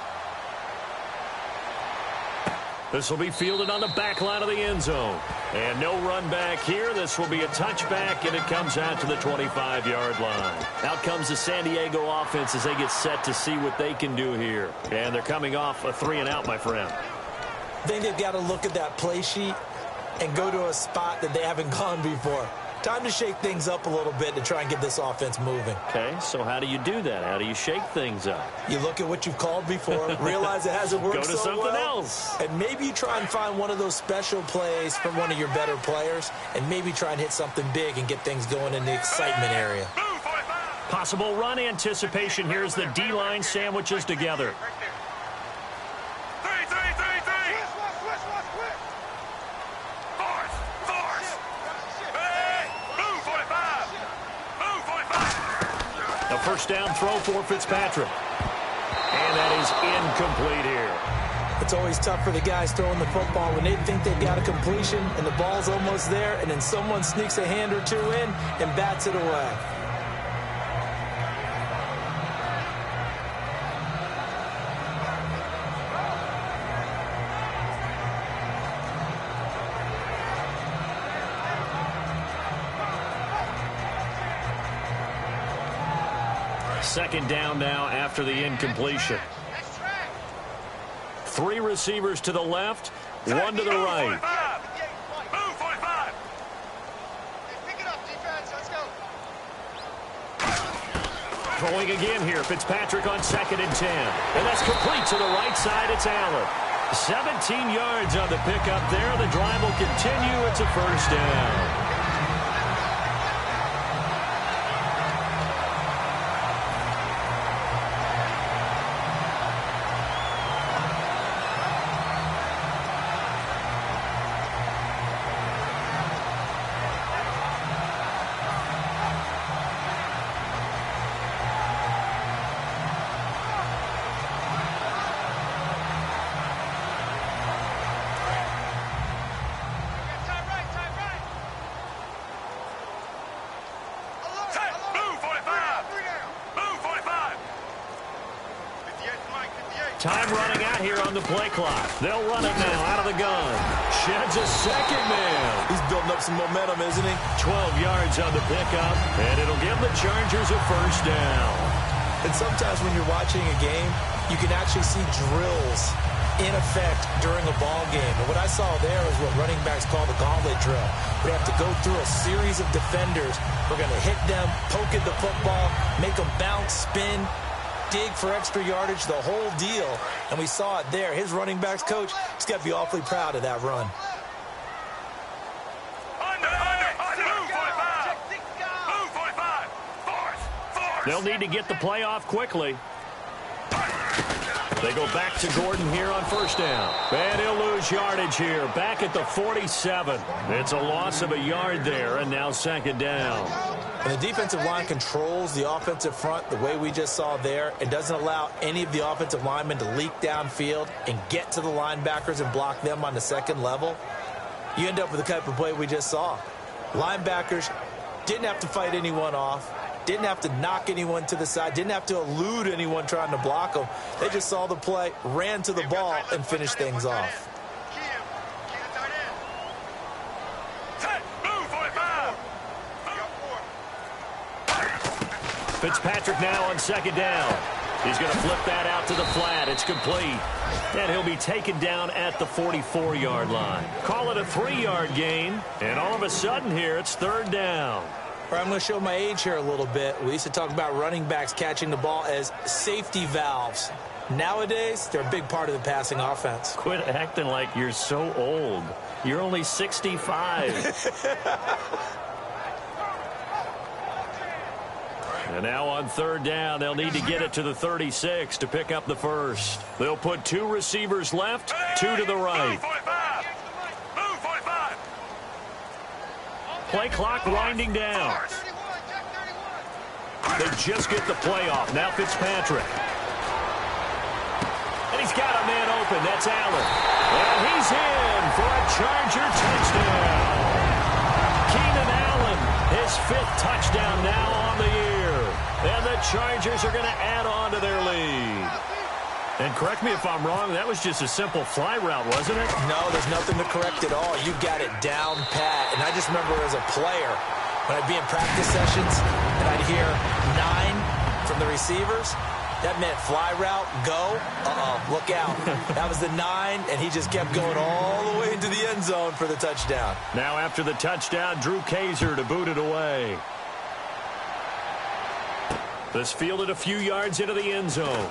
This will be fielded on the back line of the end zone. And no run back here. This will be a touchback, and it comes out to the 25-yard line. Out comes the San Diego offense as they get set to see what they can do here. And they're coming off a 3-and-out, my friend. I think they've got to look at that play sheet and go to a spot that they haven't gone before. Time to shake things up a little bit to try and get this offense moving. Okay, so how do you do that? How do you shake things up? You look at what you've called before, realize it hasn't worked so well. Go to something else. And maybe you try and find one of those special plays from one of your better players, and maybe try and hit something big and get things going in the excitement area. Possible run anticipation. Here's the D-line sandwiches together. First down throw for Fitzpatrick. And that is incomplete here. It's always tough for the guys throwing the football when they think they've got a completion and the ball's almost there, and then someone sneaks a hand or two in and bats it away. Second down now after the incompletion. 3 receivers to the left, 1 to the right. Throwing again here. Fitzpatrick on 2nd and 10. And that's complete to the right side. It's Allen. 17 yards on the pickup there. The drive will continue. It's a first down. Time running out here on the play clock. They'll run it now out of the gun. Sheds a second man. He's building up some momentum, isn't he? 12 yards on the pickup, and it'll give the Chargers a first down. And sometimes when you're watching a game, you can actually see drills in effect during a ball game. And what I saw there is what running backs call the gauntlet drill. We have to go through a series of defenders. We're going to hit them, poke at the football, make them bounce, spin, dig for extra yardage, the whole deal. And we saw it there. His running backs coach, he's got to be awfully proud of that run. They'll need to get the play off quickly. They go back to Gordon here on first down. And he'll lose yardage here. Back at the 47. It's a loss of a yard there, and now second down. And the defensive line controls the offensive front the way we just saw there. It doesn't allow any of the offensive linemen to leak downfield and get to the linebackers and block them on the second level. You end up with the type of play we just saw. Linebackers didn't have to fight anyone off. Didn't have to knock anyone to the side. Didn't have to elude anyone trying to block them. They just saw the play, ran to the ball, and finished things off. Fitzpatrick now on second down. He's going to flip that out to the flat. It's complete. And he'll be taken down at the 44-yard line. Call it a 3-yard gain. And all of a sudden here, it's 3rd down. I'm going to show my age here a little bit. We used to talk about running backs catching the ball as safety valves. Nowadays, they're a big part of the passing offense. Quit acting like you're so old. You're only 65. And now on 3rd down, they'll need to get it to the 36 to pick up the first. They'll put 2 receivers left, 2 to the right. Move 45. Play clock winding down. They just get the play off. Now Fitzpatrick. And he's got a man open. That's Allen. And he's in for a Charger touchdown. Keenan Allen, his 5th touchdown now on the year. And the Chargers are going to add on to their lead. And correct me if I'm wrong, that was just a simple fly route, wasn't it? No, there's nothing to correct at all. You got it down pat. And I just remember as a player, when I'd be in practice sessions and I'd hear 9 from the receivers, that meant fly route, go, look out. That was the 9, and he just kept going all the way into the end zone for the touchdown. Now after the touchdown, Drew Kaiser to boot it away. This fielded a few yards into the end zone.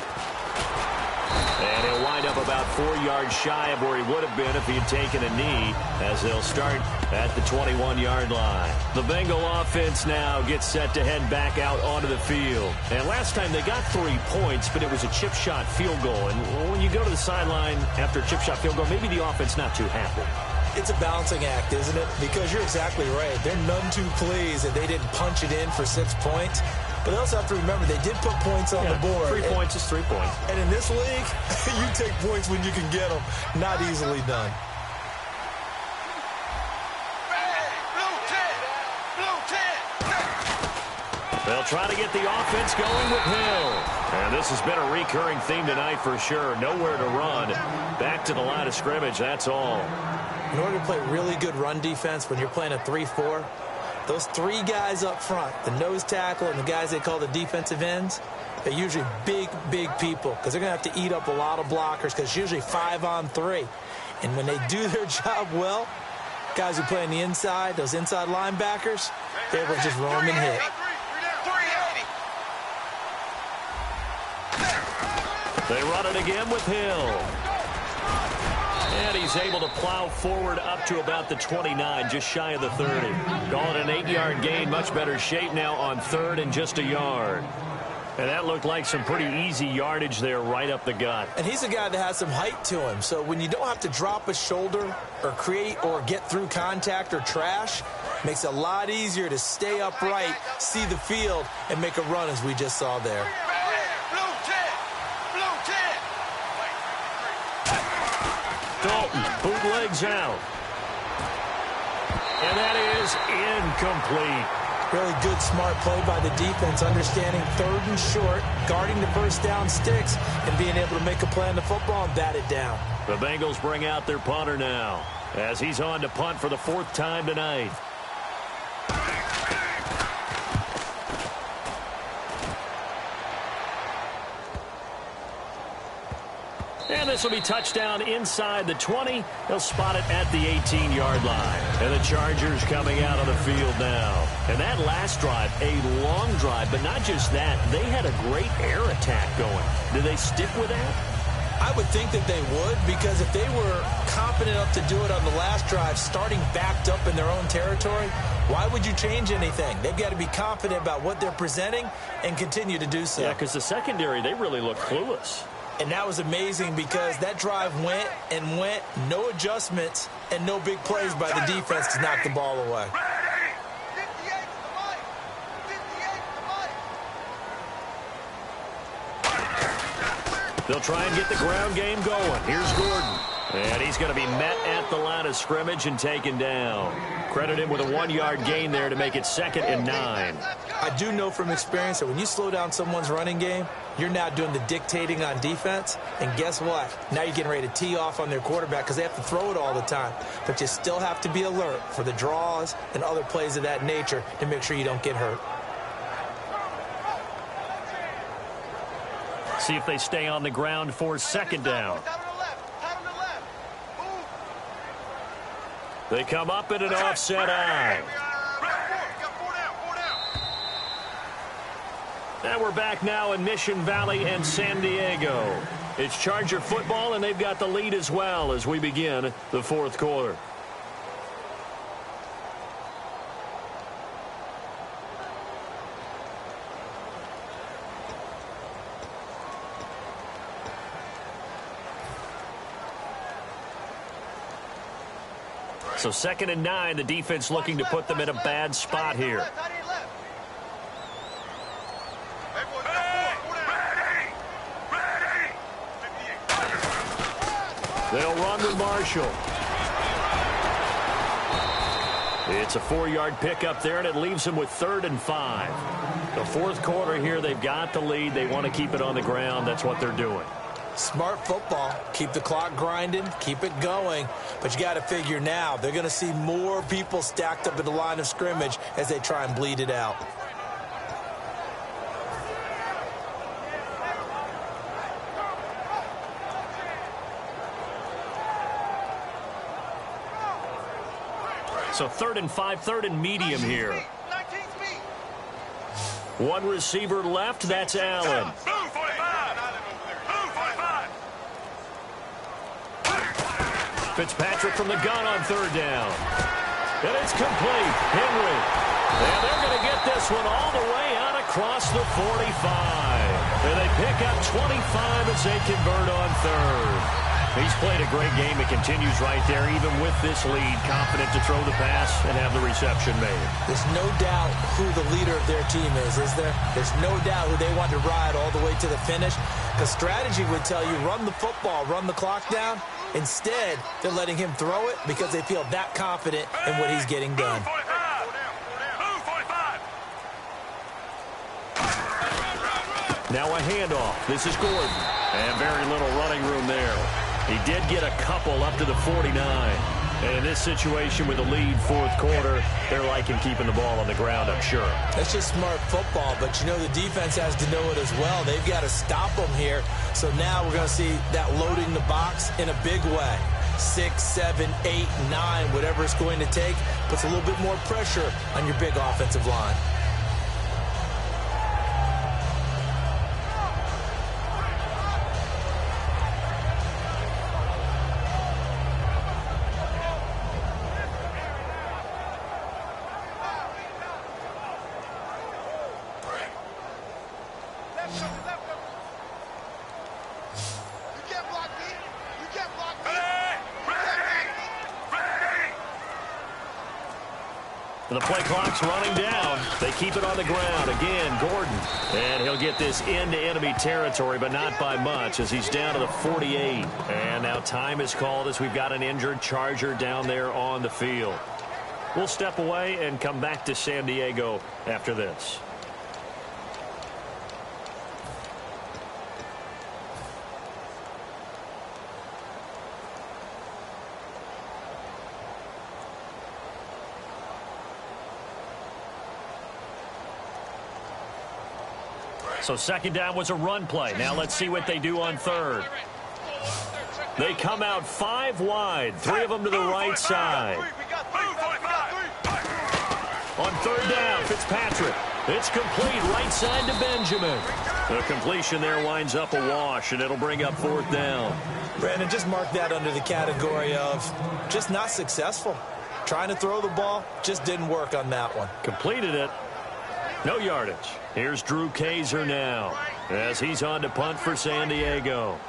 And he'll wind up about 4 yards shy of where he would have been if he had taken a knee, as they'll start at the 21-yard line. The Bengal offense now gets set to head back out onto the field. And last time they got 3 points, but it was a chip shot field goal. And when you go to the sideline after a chip shot field goal, maybe the offense not too happy. It's a balancing act, isn't it? Because you're exactly right. They're none too pleased that they didn't punch it in for 6 points. But they also have to remember they did put points on the board. 3 points is 3 points. And in this league, you take points when you can get them. Not easily done. They'll try to get the offense going with Hill. And this has been a recurring theme tonight for sure. Nowhere to run. Back to the line of scrimmage, that's all. In order to play really good run defense when you're playing a 3-4, those 3 guys up front, the nose tackle and the guys they call the defensive ends, they're usually big, big people because they're going to have to eat up a lot of blockers because it's usually 5 on 3. And when they do their job well, guys who play on the inside, those inside linebackers, they're able to just roam and hit. They run it again with Hill. And he's able to plow forward up to about the 29, just shy of the 30. Call it an 8-yard gain, much better shape now on 3rd and just a yard. And that looked like some pretty easy yardage there right up the gut. And he's a guy that has some height to him. So when you don't have to drop a shoulder or create or get through contact or trash, makes it a lot easier to stay upright, see the field, and make a run as we just saw there. Dalton bootlegs out. And that is incomplete. Really good, smart play by the defense, understanding 3rd and short, guarding the first down sticks, and being able to make a play on the football and bat it down. The Bengals bring out their punter now, as he's on to punt for the 4th time tonight. And this will be touchdown inside the 20. They'll spot it at the 18-yard line. And the Chargers coming out on the field now. And that last drive, a long drive, but not just that. They had a great air attack going. Do they stick with that? I would think that they would, because if they were confident enough to do it on the last drive, starting backed up in their own territory, why would you change anything? They've got to be confident about what they're presenting and continue to do so. Yeah, because the secondary, they really look clueless. And that was amazing because that drive went and went, no adjustments, and no big plays by the defense to knock the ball away. They'll try and get the ground game going. Here's Gordon. And he's going to be met at the line of scrimmage and taken down. Credit him with a 1-yard gain there to make it 2nd and 9. I do know from experience that when you slow down someone's running game, you're now doing the dictating on defense. And guess what? Now you're getting ready to tee off on their quarterback because they have to throw it all the time. But you still have to be alert for the draws and other plays of that nature to make sure you don't get hurt. See if they stay on the ground for second down. They come up in an offset eye. And we're back now in Mission Valley and San Diego. It's Charger football, and they've got the lead as well as we begin the fourth quarter. So 2nd and 9, the defense looking to put them in a bad spot here. They'll run with Marshall. It's a 4-yard pickup there, and it leaves them with 3rd and 5. The fourth quarter here, they've got the lead. They want to keep it on the ground. That's what they're doing. Smart football. Keep the clock grinding. Keep it going. But you got to figure now, they're going to see more people stacked up at the line of scrimmage as they try and bleed it out. So 3rd and 5, 3rd and medium here. One receiver left. That's Allen. Fitzpatrick from the gun on 3rd down. And it's complete. Henry. And they're going to get this one all the way out across the 45. And they pick up 25 as they convert on 3rd. He's played a great game. It continues right there, even with this lead. Confident to throw the pass and have the reception made. There's no doubt who the leader of their team is there? There's no doubt who they want to ride all the way to the finish. Because strategy would tell you, run the football, run the clock down. Instead, they're letting him throw it because they feel that confident in what he's getting done. Now a handoff. This is Gordon. And very little running room there. He did get a couple up to the 49. And in this situation with the lead fourth quarter, they're liking keeping the ball on the ground, I'm sure. That's just smart football, but you know the defense has to know it as well. They've got to stop them here. So now we're going to see that loading the box in a big way. 6, 7, 8, 9, whatever it's going to take, puts a little bit more pressure on your big offensive line. The play clock's running down. They keep it on the ground. Again, Gordon. And he'll get this into enemy territory, but not by much as he's down to the 48. And now time is called as we've got an injured Charger down there on the field. We'll step away and come back to San Diego after this. So 2nd down was a run play. Now let's see what they do on 3rd. They come out 5 wide, 3 of them to the right side. On 3rd down, Fitzpatrick. It's complete, right side to Benjamin. The completion there winds up a wash, and it'll bring up 4th down. Brandon, just mark that under the category of just not successful. Trying to throw the ball, just didn't work on that one. Completed it. No yardage. Here's Drew Kaiser now as he's on to punt for San Diego.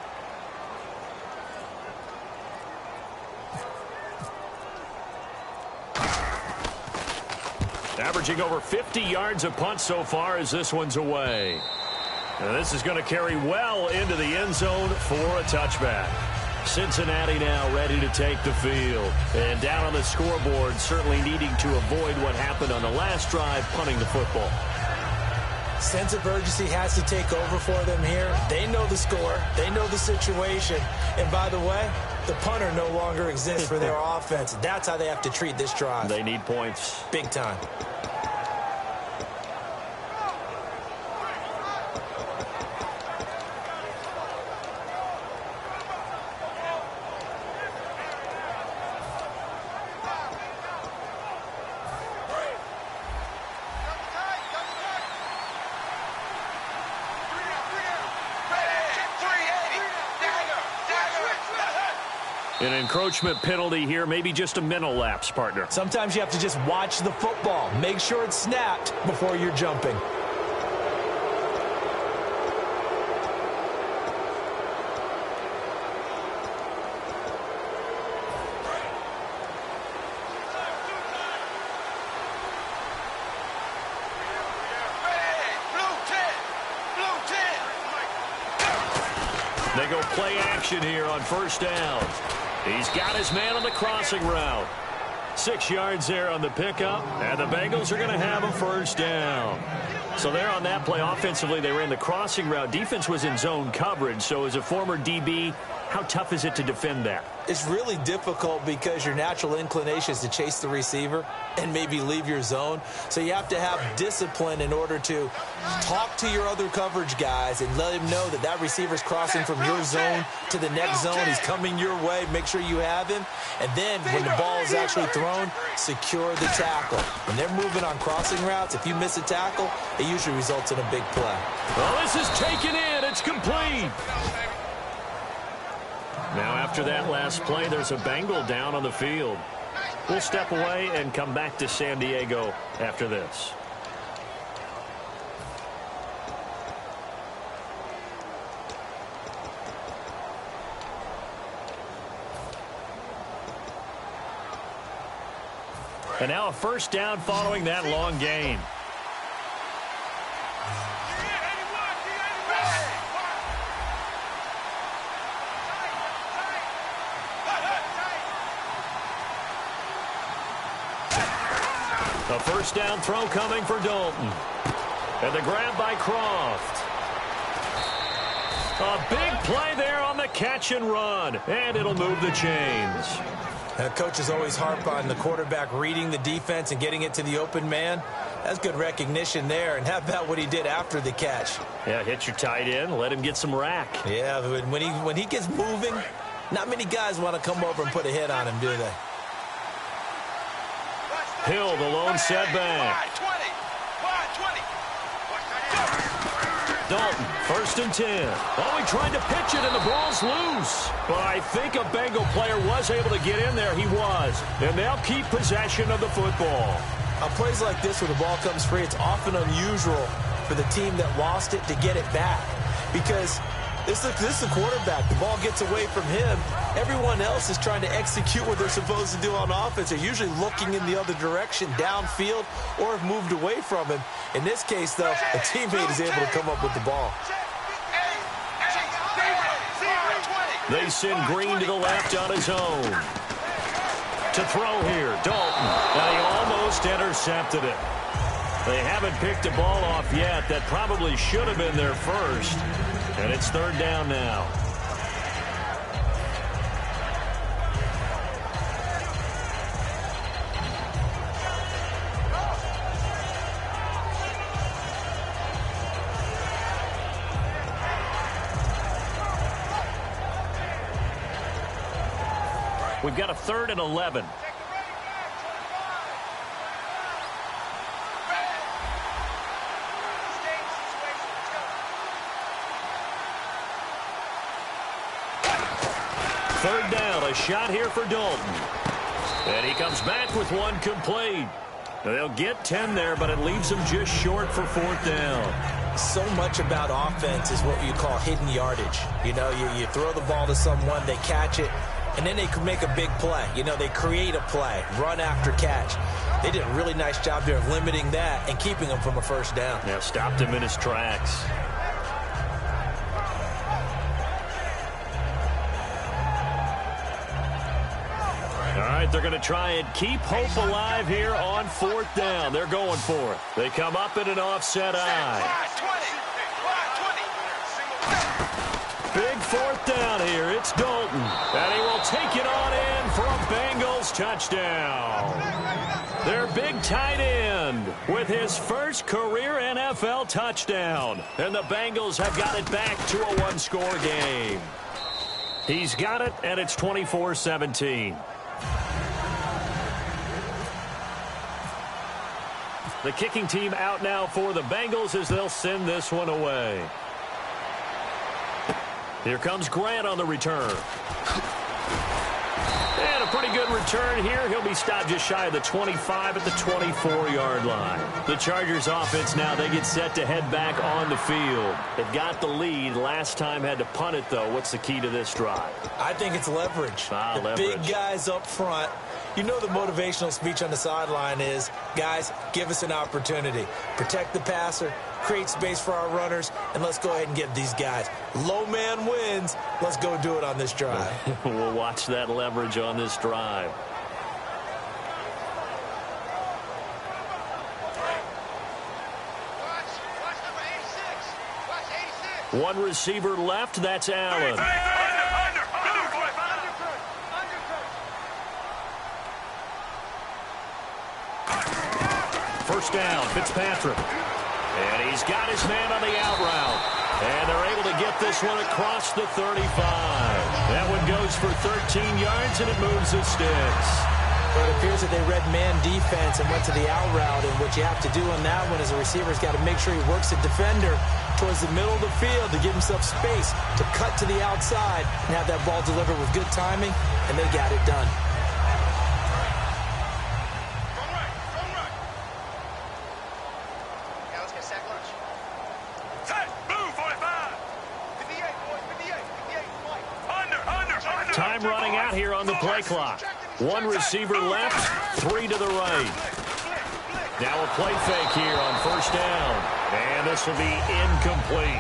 Averaging over 50 yards a punt so far as this one's away. And this is going to carry well into the end zone for a touchback. Cincinnati now ready to take the field. And down on the scoreboard, certainly needing to avoid what happened on the last drive, punting the football. Sense of urgency has to take over for them here. They know the score. They know the situation. And by the way, the punter no longer exists for their offense. That's how they have to treat this drive. They need points. Big time. An encroachment penalty here, maybe just a mental lapse, partner. Sometimes you have to just watch the football. Make sure it's snapped before you're jumping. They go play action here on first down. He's got his man on the crossing route. 6 yards there on the pickup, and the Bengals are going to have a first down. So there on that play, offensively, they ran the crossing route. Defense was in zone coverage, so as a former DB, how tough is it to defend that? It's really difficult because your natural inclination is to chase the receiver and maybe leave your zone. So you have to have discipline in order to talk to your other coverage guys and let him know that that receiver's crossing from your zone to the next zone. He's coming your way. Make sure you have him. And then when the ball is actually thrown, secure the tackle. When they're moving on crossing routes, if you miss a tackle, it usually results in a big play. Well, this is taken in. It's complete. Now, after that last play, there's a Bengal down on the field. We'll step away and come back to San Diego after this. And now a first down following that long gain. A first down throw coming for Dalton. And the grab by Croft. A big play there on the catch and run. And it'll move the chains. Coaches always harp on the quarterback reading the defense and getting it to the open man. That's good recognition there. And how about what he did after the catch? Yeah, hit your tight end. Let him get some rack. Yeah, when he gets moving, not many guys want to come over and put a hit on him, do they? Hill, the lone setback. Dalton, 1st and 10. Oh, he tried to pitch it, and the ball's loose. But I think a Bengal player was able to get in there. He was. And they'll keep possession of the football. On plays like this where the ball comes free, it's often unusual for the team that lost it to get it back. Because this is the quarterback. The ball gets away from him. Everyone else is trying to execute what they're supposed to do on offense. They're usually looking in the other direction, downfield, or have moved away from him. In this case, though, a teammate is able to come up with the ball. They send Green to the left on his own. To throw here, Dalton. And he almost intercepted it. They haven't picked a ball off yet. That probably should have been their first. And it's 3rd down now. We've got a 3rd and 11. Third down, a shot here for Dalton. And he comes back with one complete. They'll get 10 there, but it leaves them just short for 4th down. So much about offense is what you call hidden yardage. You know, you throw the ball to someone, they catch it, and then they can make a big play. You know, they create a play, run after catch. They did a really nice job there of limiting that and keeping him from a first down. Yeah, stopped him in his tracks. All right, they're going to try and keep hope alive here on 4th down. They're going for it. They come up in an offset eye. Big 4th down here. It's Dalton. And he will take it on in for a Bengals touchdown. Their big tight end with his first career NFL touchdown. And the Bengals have got it back to a one-score game. He's got it, and it's 24-17. The kicking team out now for the Bengals as they'll send this one away. Here comes Grant on the return. return here. He'll be stopped just shy of the 25 at the 24-yard line. The Chargers offense now, they get set to head back on the field. They've got the lead. Last time had to punt it, though. What's the key to this drive? I think it's leverage. The big guys up front. You know the motivational speech on the sideline is, guys, give us an opportunity. Protect the passer, create space for our runners, and let's go ahead and get these guys. Low man wins. Let's go do it on this drive. We'll watch that leverage on this drive. Watch number 86. Watch 86. One receiver left. That's Allen. First down, Fitzpatrick. And he's got his man on the out route. And they're able to get this one across the 35. That one goes for 13 yards, and it moves the sticks. Well, it appears that they read man defense and went to the out route. And what you have to do on that one is a receiver's got to make sure he works the defender towards the middle of the field to give himself space to cut to the outside and have that ball delivered with good timing, and they got it done. Time running out here on the play clock. One receiver left, three to the right. Now a play fake here on first down. And this will be incomplete.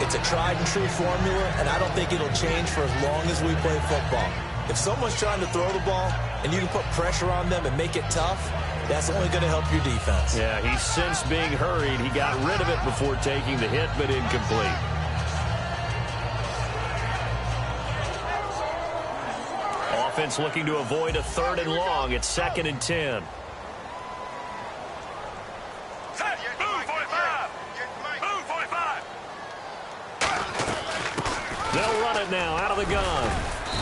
It's a tried and true formula, and I don't think it'll change for as long as we play football. If someone's trying to throw the ball and you can put pressure on them and make it tough, that's only going to help your defense. Yeah, he's since being hurried. He got rid of it before taking the hit, but incomplete. Offense looking to avoid a 3rd and long. It's 2nd and 10. They'll run it now out of the gun.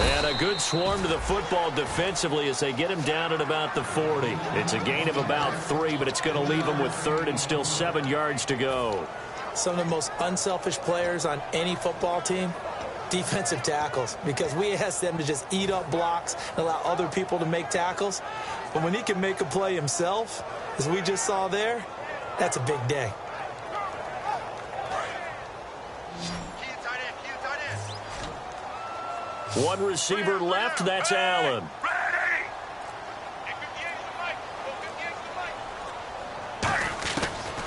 And a good swarm to the football defensively as they get him down at about the 40. It's a gain of about 3, but it's going to leave him with 3rd and still 7 yards to go. Some of the most unselfish players on any football team, defensive tackles, because we ask them to just eat up blocks and allow other people to make tackles. But when he can make a play himself, as we just saw there, that's a big day. One receiver left, that's Allen.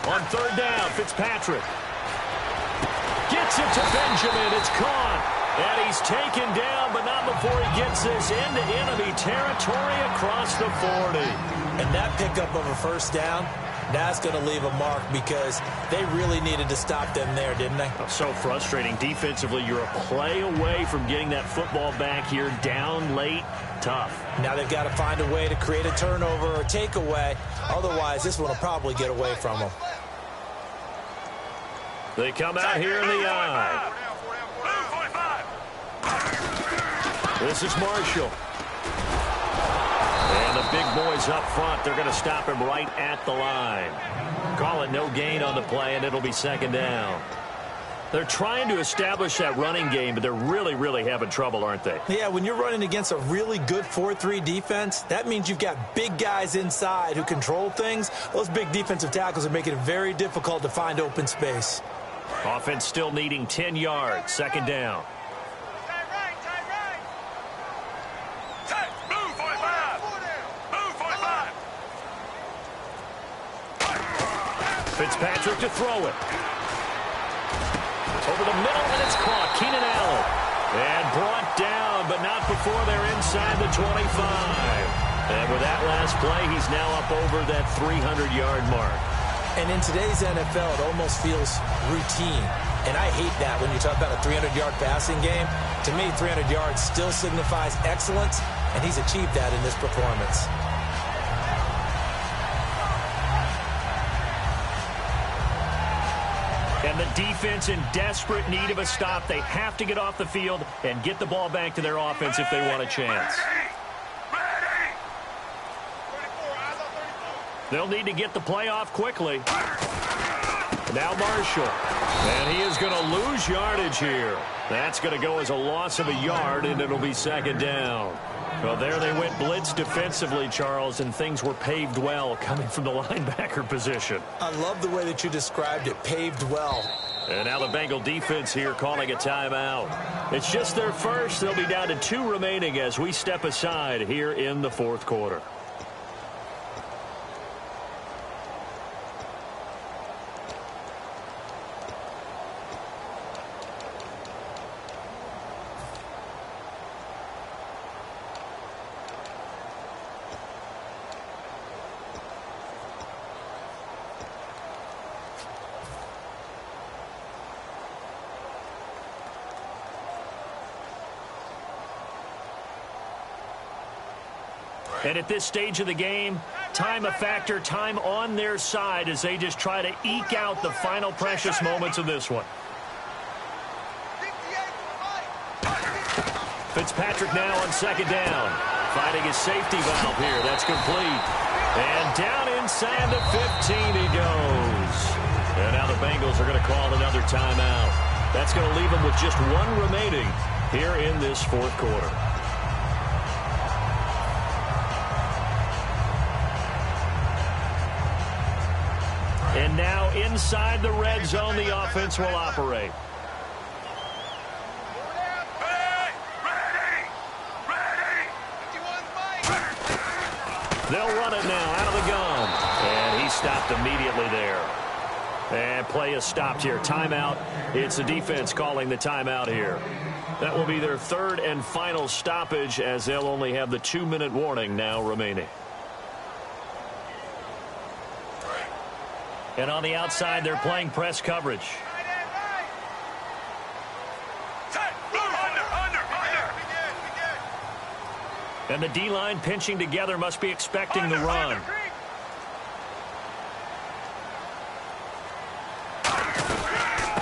On 3rd down, Fitzpatrick. Gets it to Benjamin. It's caught. And he's taken down, but not before he gets this into enemy territory across the 40. And that pickup of a first down, that's going to leave a mark because they really needed to stop them there, didn't they? So frustrating. Defensively, you're a play away from getting that football back here down late. Tough. Now they've got to find a way to create a turnover or takeaway. Otherwise, this one will probably get away from them. They come out here in the eye. This is Marshall. And the big boys up front, they're going to stop him right at the line. Call it no gain on the play, and it'll be 2nd down. They're trying to establish that running game, but they're really having trouble, aren't they? Yeah, when you're running against a really good 4-3 defense, that means you've got big guys inside who control things. Those big defensive tackles are making it very difficult to find open space. Offense still needing 10 yards. 2nd down. Fitzpatrick to throw it. Over the middle, and it's caught. Keenan Allen. And brought down, but not before they're inside the 25. And with that last play, he's now up over that 300-yard mark. And in today's NFL, it almost feels routine. And I hate that when you talk about a 300-yard passing game. To me, 300 yards still signifies excellence, and he's achieved that in this performance. And the defense in desperate need of a stop. They have to get off the field and get the ball back to their offense if they want a chance. They'll need to get the play off quickly. Now Marshall. And he is going to lose yardage here. That's going to go as a loss of a yard, and it'll be 2nd down. Well, there they went blitz defensively, Charles, and things were paved well coming from the linebacker position. I love the way that you described it, paved well. And now the Bengal defense here calling a timeout. It's just their first. They'll be down to 2 remaining as we step aside here in the fourth quarter. And at this stage of the game, time a factor, time on their side as they just try to eke out the final precious moments of this one. Fitzpatrick now on second down. Finding his safety valve here. That's complete. And down inside the 15 he goes. And now the Bengals are going to call another timeout. That's going to leave them with just 1 remaining here in this fourth quarter. And now inside the red zone, the offense will operate. They'll run it now out of the gun. And he stopped immediately there. And play is stopped here. Timeout. It's the defense calling the timeout here. That will be their 3rd and final stoppage as they'll only have the 2-minute warning now remaining. And on the outside, they're playing press coverage. And the D-line pinching together must be expecting the run.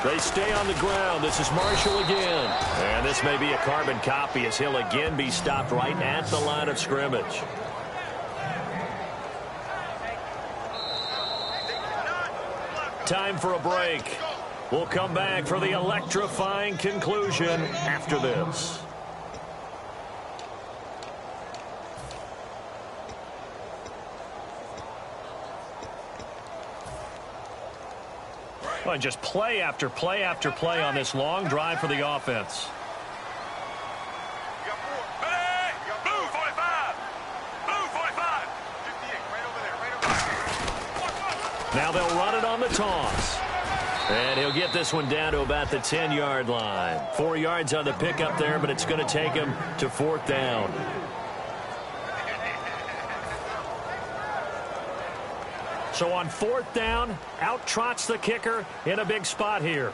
They stay on the ground. This is Marshall again. And this may be a carbon copy as he'll again be stopped right at the line of scrimmage. Time for a break. We'll come back for the electrifying conclusion after this. Well, just play after play after play on this long drive for the offense. Now they'll run it on the toss. And he'll get this one down to about the 10-yard line. 4 yards on the pickup there, but it's going to take him to 4th down. So on 4th down, out trots the kicker in a big spot here.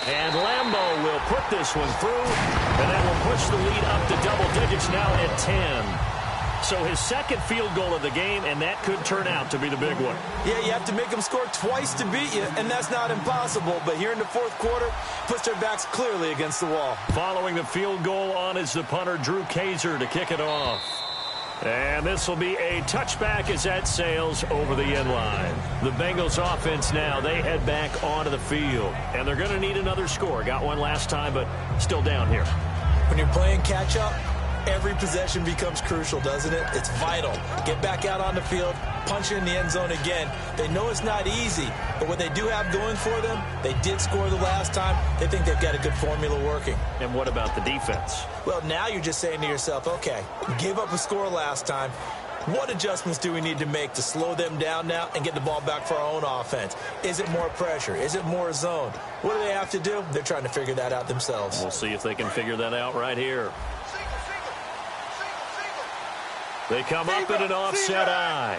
And Lambeau will put this one through, and that will push the lead up to double digits now at 10. So his 2nd field goal of the game, and that could turn out to be the big one. Yeah, you have to make them score twice to beat you, and that's not impossible. But here in the 4th quarter, puts their backs clearly against the wall. Following the field goal on is the punter, Drew Kaiser, to kick it off. And this will be a touchback as that sails over the end line. The Bengals offense now, they head back onto the field. And they're going to need another score. Got one last time, but still down here. When you're playing catch-up, every possession becomes crucial, doesn't it? It's vital. Get back out on the field, punch in the end zone again. They know it's not easy, but what they do have going for them, they did score the last time. They think they've got a good formula working. And what about the defense? Well, now you're just saying to yourself, okay, we gave up a score last time. What adjustments do we need to make to slow them down now and get the ball back for our own offense? Is it more pressure? Is it more zone? What do they have to do? They're trying to figure that out themselves. We'll see if they can figure that out right here. They come up in an offset eye.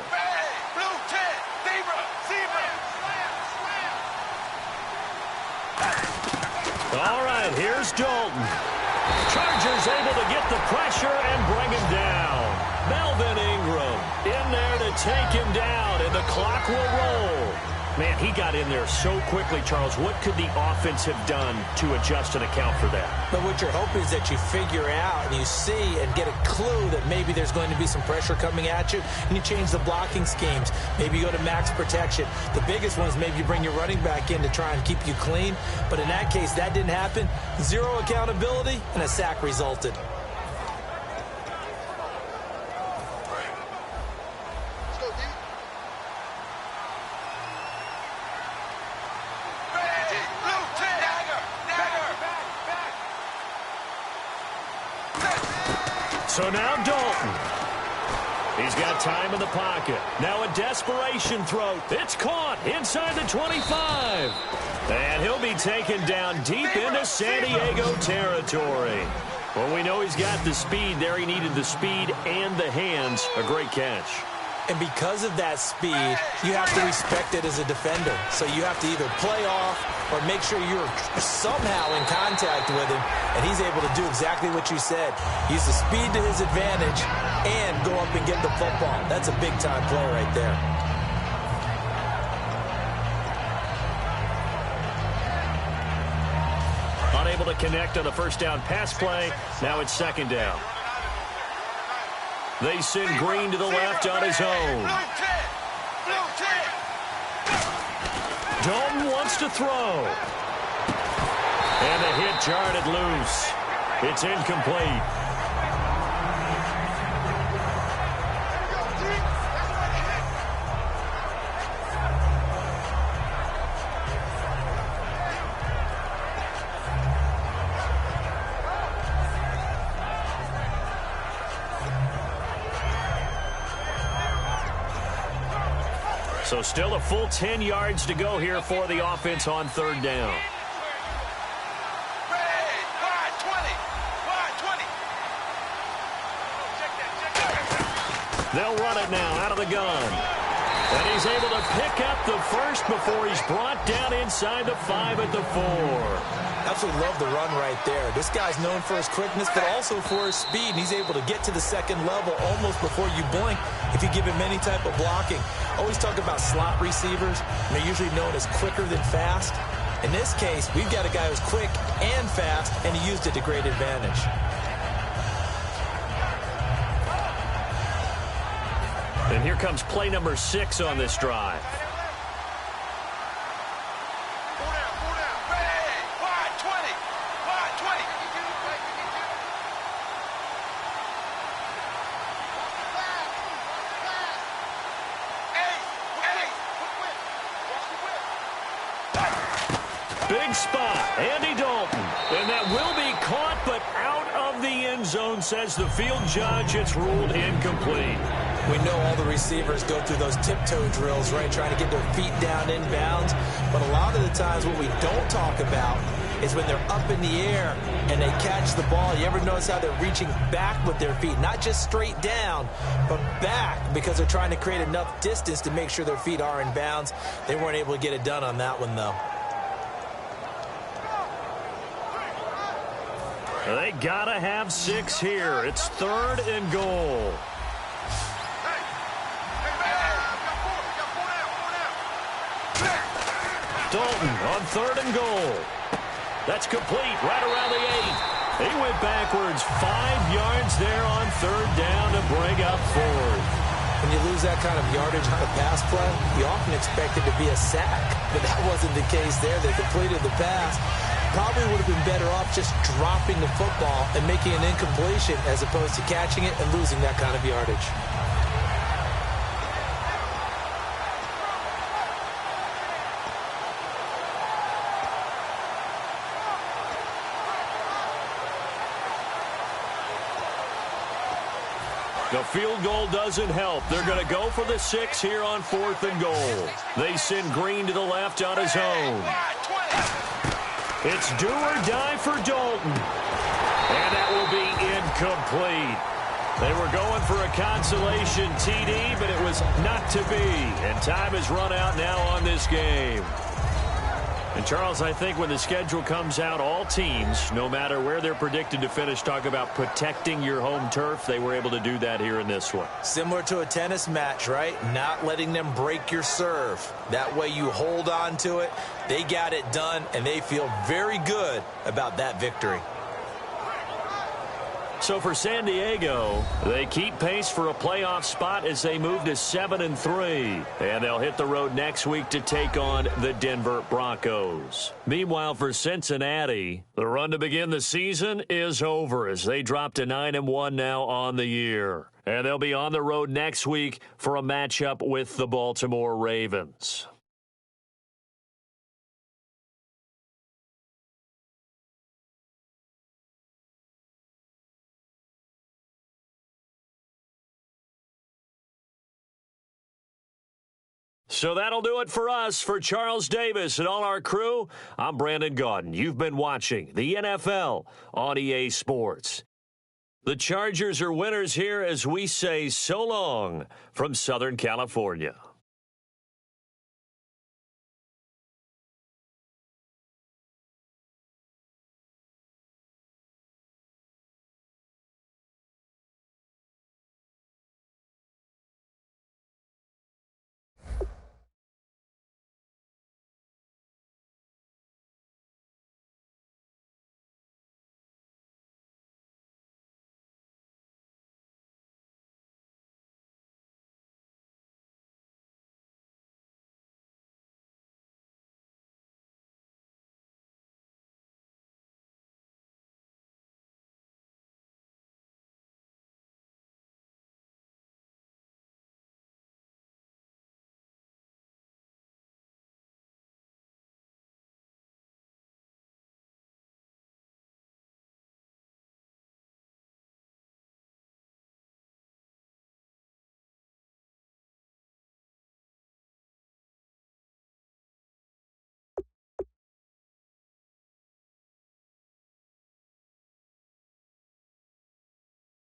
All right, here's Dalton. Chargers able to get the pressure and bring him down. Melvin Ingram in there to take him down, and the clock will roll. Man, he got in there so quickly, Charles. What could the offense have done to adjust and account for that? But what you're hoping is that you figure out and you see and get a clue that maybe there's going to be some pressure coming at you, and you change the blocking schemes. Maybe you go to max protection. The biggest one is maybe you bring your running back in to try and keep you clean. But in that case, that didn't happen. Zero accountability, and a sack resulted. So now Dalton. He's got time in the pocket. Now a desperation throw. It's caught inside the 25. And he'll be taken down deep into San Diego territory. Well, we know he's got the speed there. He needed the speed and the hands. A great catch. And because of that speed, you have to respect it as a defender. So you have to either play off or make sure you're somehow in contact with him, and he's able to do exactly what you said. Use the speed to his advantage and go up and get the football. That's a big-time play right there. Unable to connect on the first down pass play. Now it's second down. They send Green to the left on his own. Dalton wants to throw. And the hit jarred it loose. It's incomplete. So still a full 10 yards to go here for the offense on third down. They'll run it now out of the gun. And he's able to pick up the first before he's brought down inside the 5 at the 4. Absolutely love the run right there. This guy's known for his quickness, but also for his speed. And he's able to get to the second level almost before you blink if you give him any type of blocking. Always talk about slot receivers. And they're usually known as quicker than fast. In this case, we've got a guy who's quick and fast, and he used it to great advantage. And here comes play number 6 on this drive. Big spot, Andy Dalton. And that will be caught, but out of the end zone, says the field judge. It's ruled incomplete. We know all the receivers go through those tiptoe drills, right, trying to get their feet down inbounds. But a lot of the times what we don't talk about is when they're up in the air and they catch the ball. You ever notice how they're reaching back with their feet? Not just straight down, but back, because they're trying to create enough distance to make sure their feet are in bounds. They weren't able to get it done on that one, though. They gotta have 6 here. It's 3rd and goal. Dalton on 3rd and goal. That's complete right around the 8. He went backwards 5 yards there on 3rd down to bring up 4th. When you lose that kind of yardage on a pass play, you often expect it to be a sack. But that wasn't the case there. They completed the pass. Probably would have been better off just dropping the football and making an incompletion as opposed to catching it and losing that kind of yardage. The field goal doesn't help. They're going to go for the 6 here on 4th and goal. They send Green to the left on his own. It's do or die for Dalton. And that will be incomplete. They were going for a consolation TD, but it was not to be. And time has run out now on this game. And, Charles, I think when the schedule comes out, all teams, no matter where they're predicted to finish, talk about protecting your home turf. They were able to do that here in this one. Similar to a tennis match, right? Not letting them break your serve. That way you hold on to it. They got it done, and they feel very good about that victory. So for San Diego, they keep pace for a playoff spot as they move to 7-3. And they'll hit the road next week to take on the Denver Broncos. Meanwhile, for Cincinnati, the run to begin the season is over as they drop to 9-1 now on the year. And they'll be on the road next week for a matchup with the Baltimore Ravens. So that'll do it for us. For Charles Davis and all our crew, I'm Brandon Gaudin. You've been watching the NFL on EA Sports. The Chargers are winners here as we say so long from Southern California.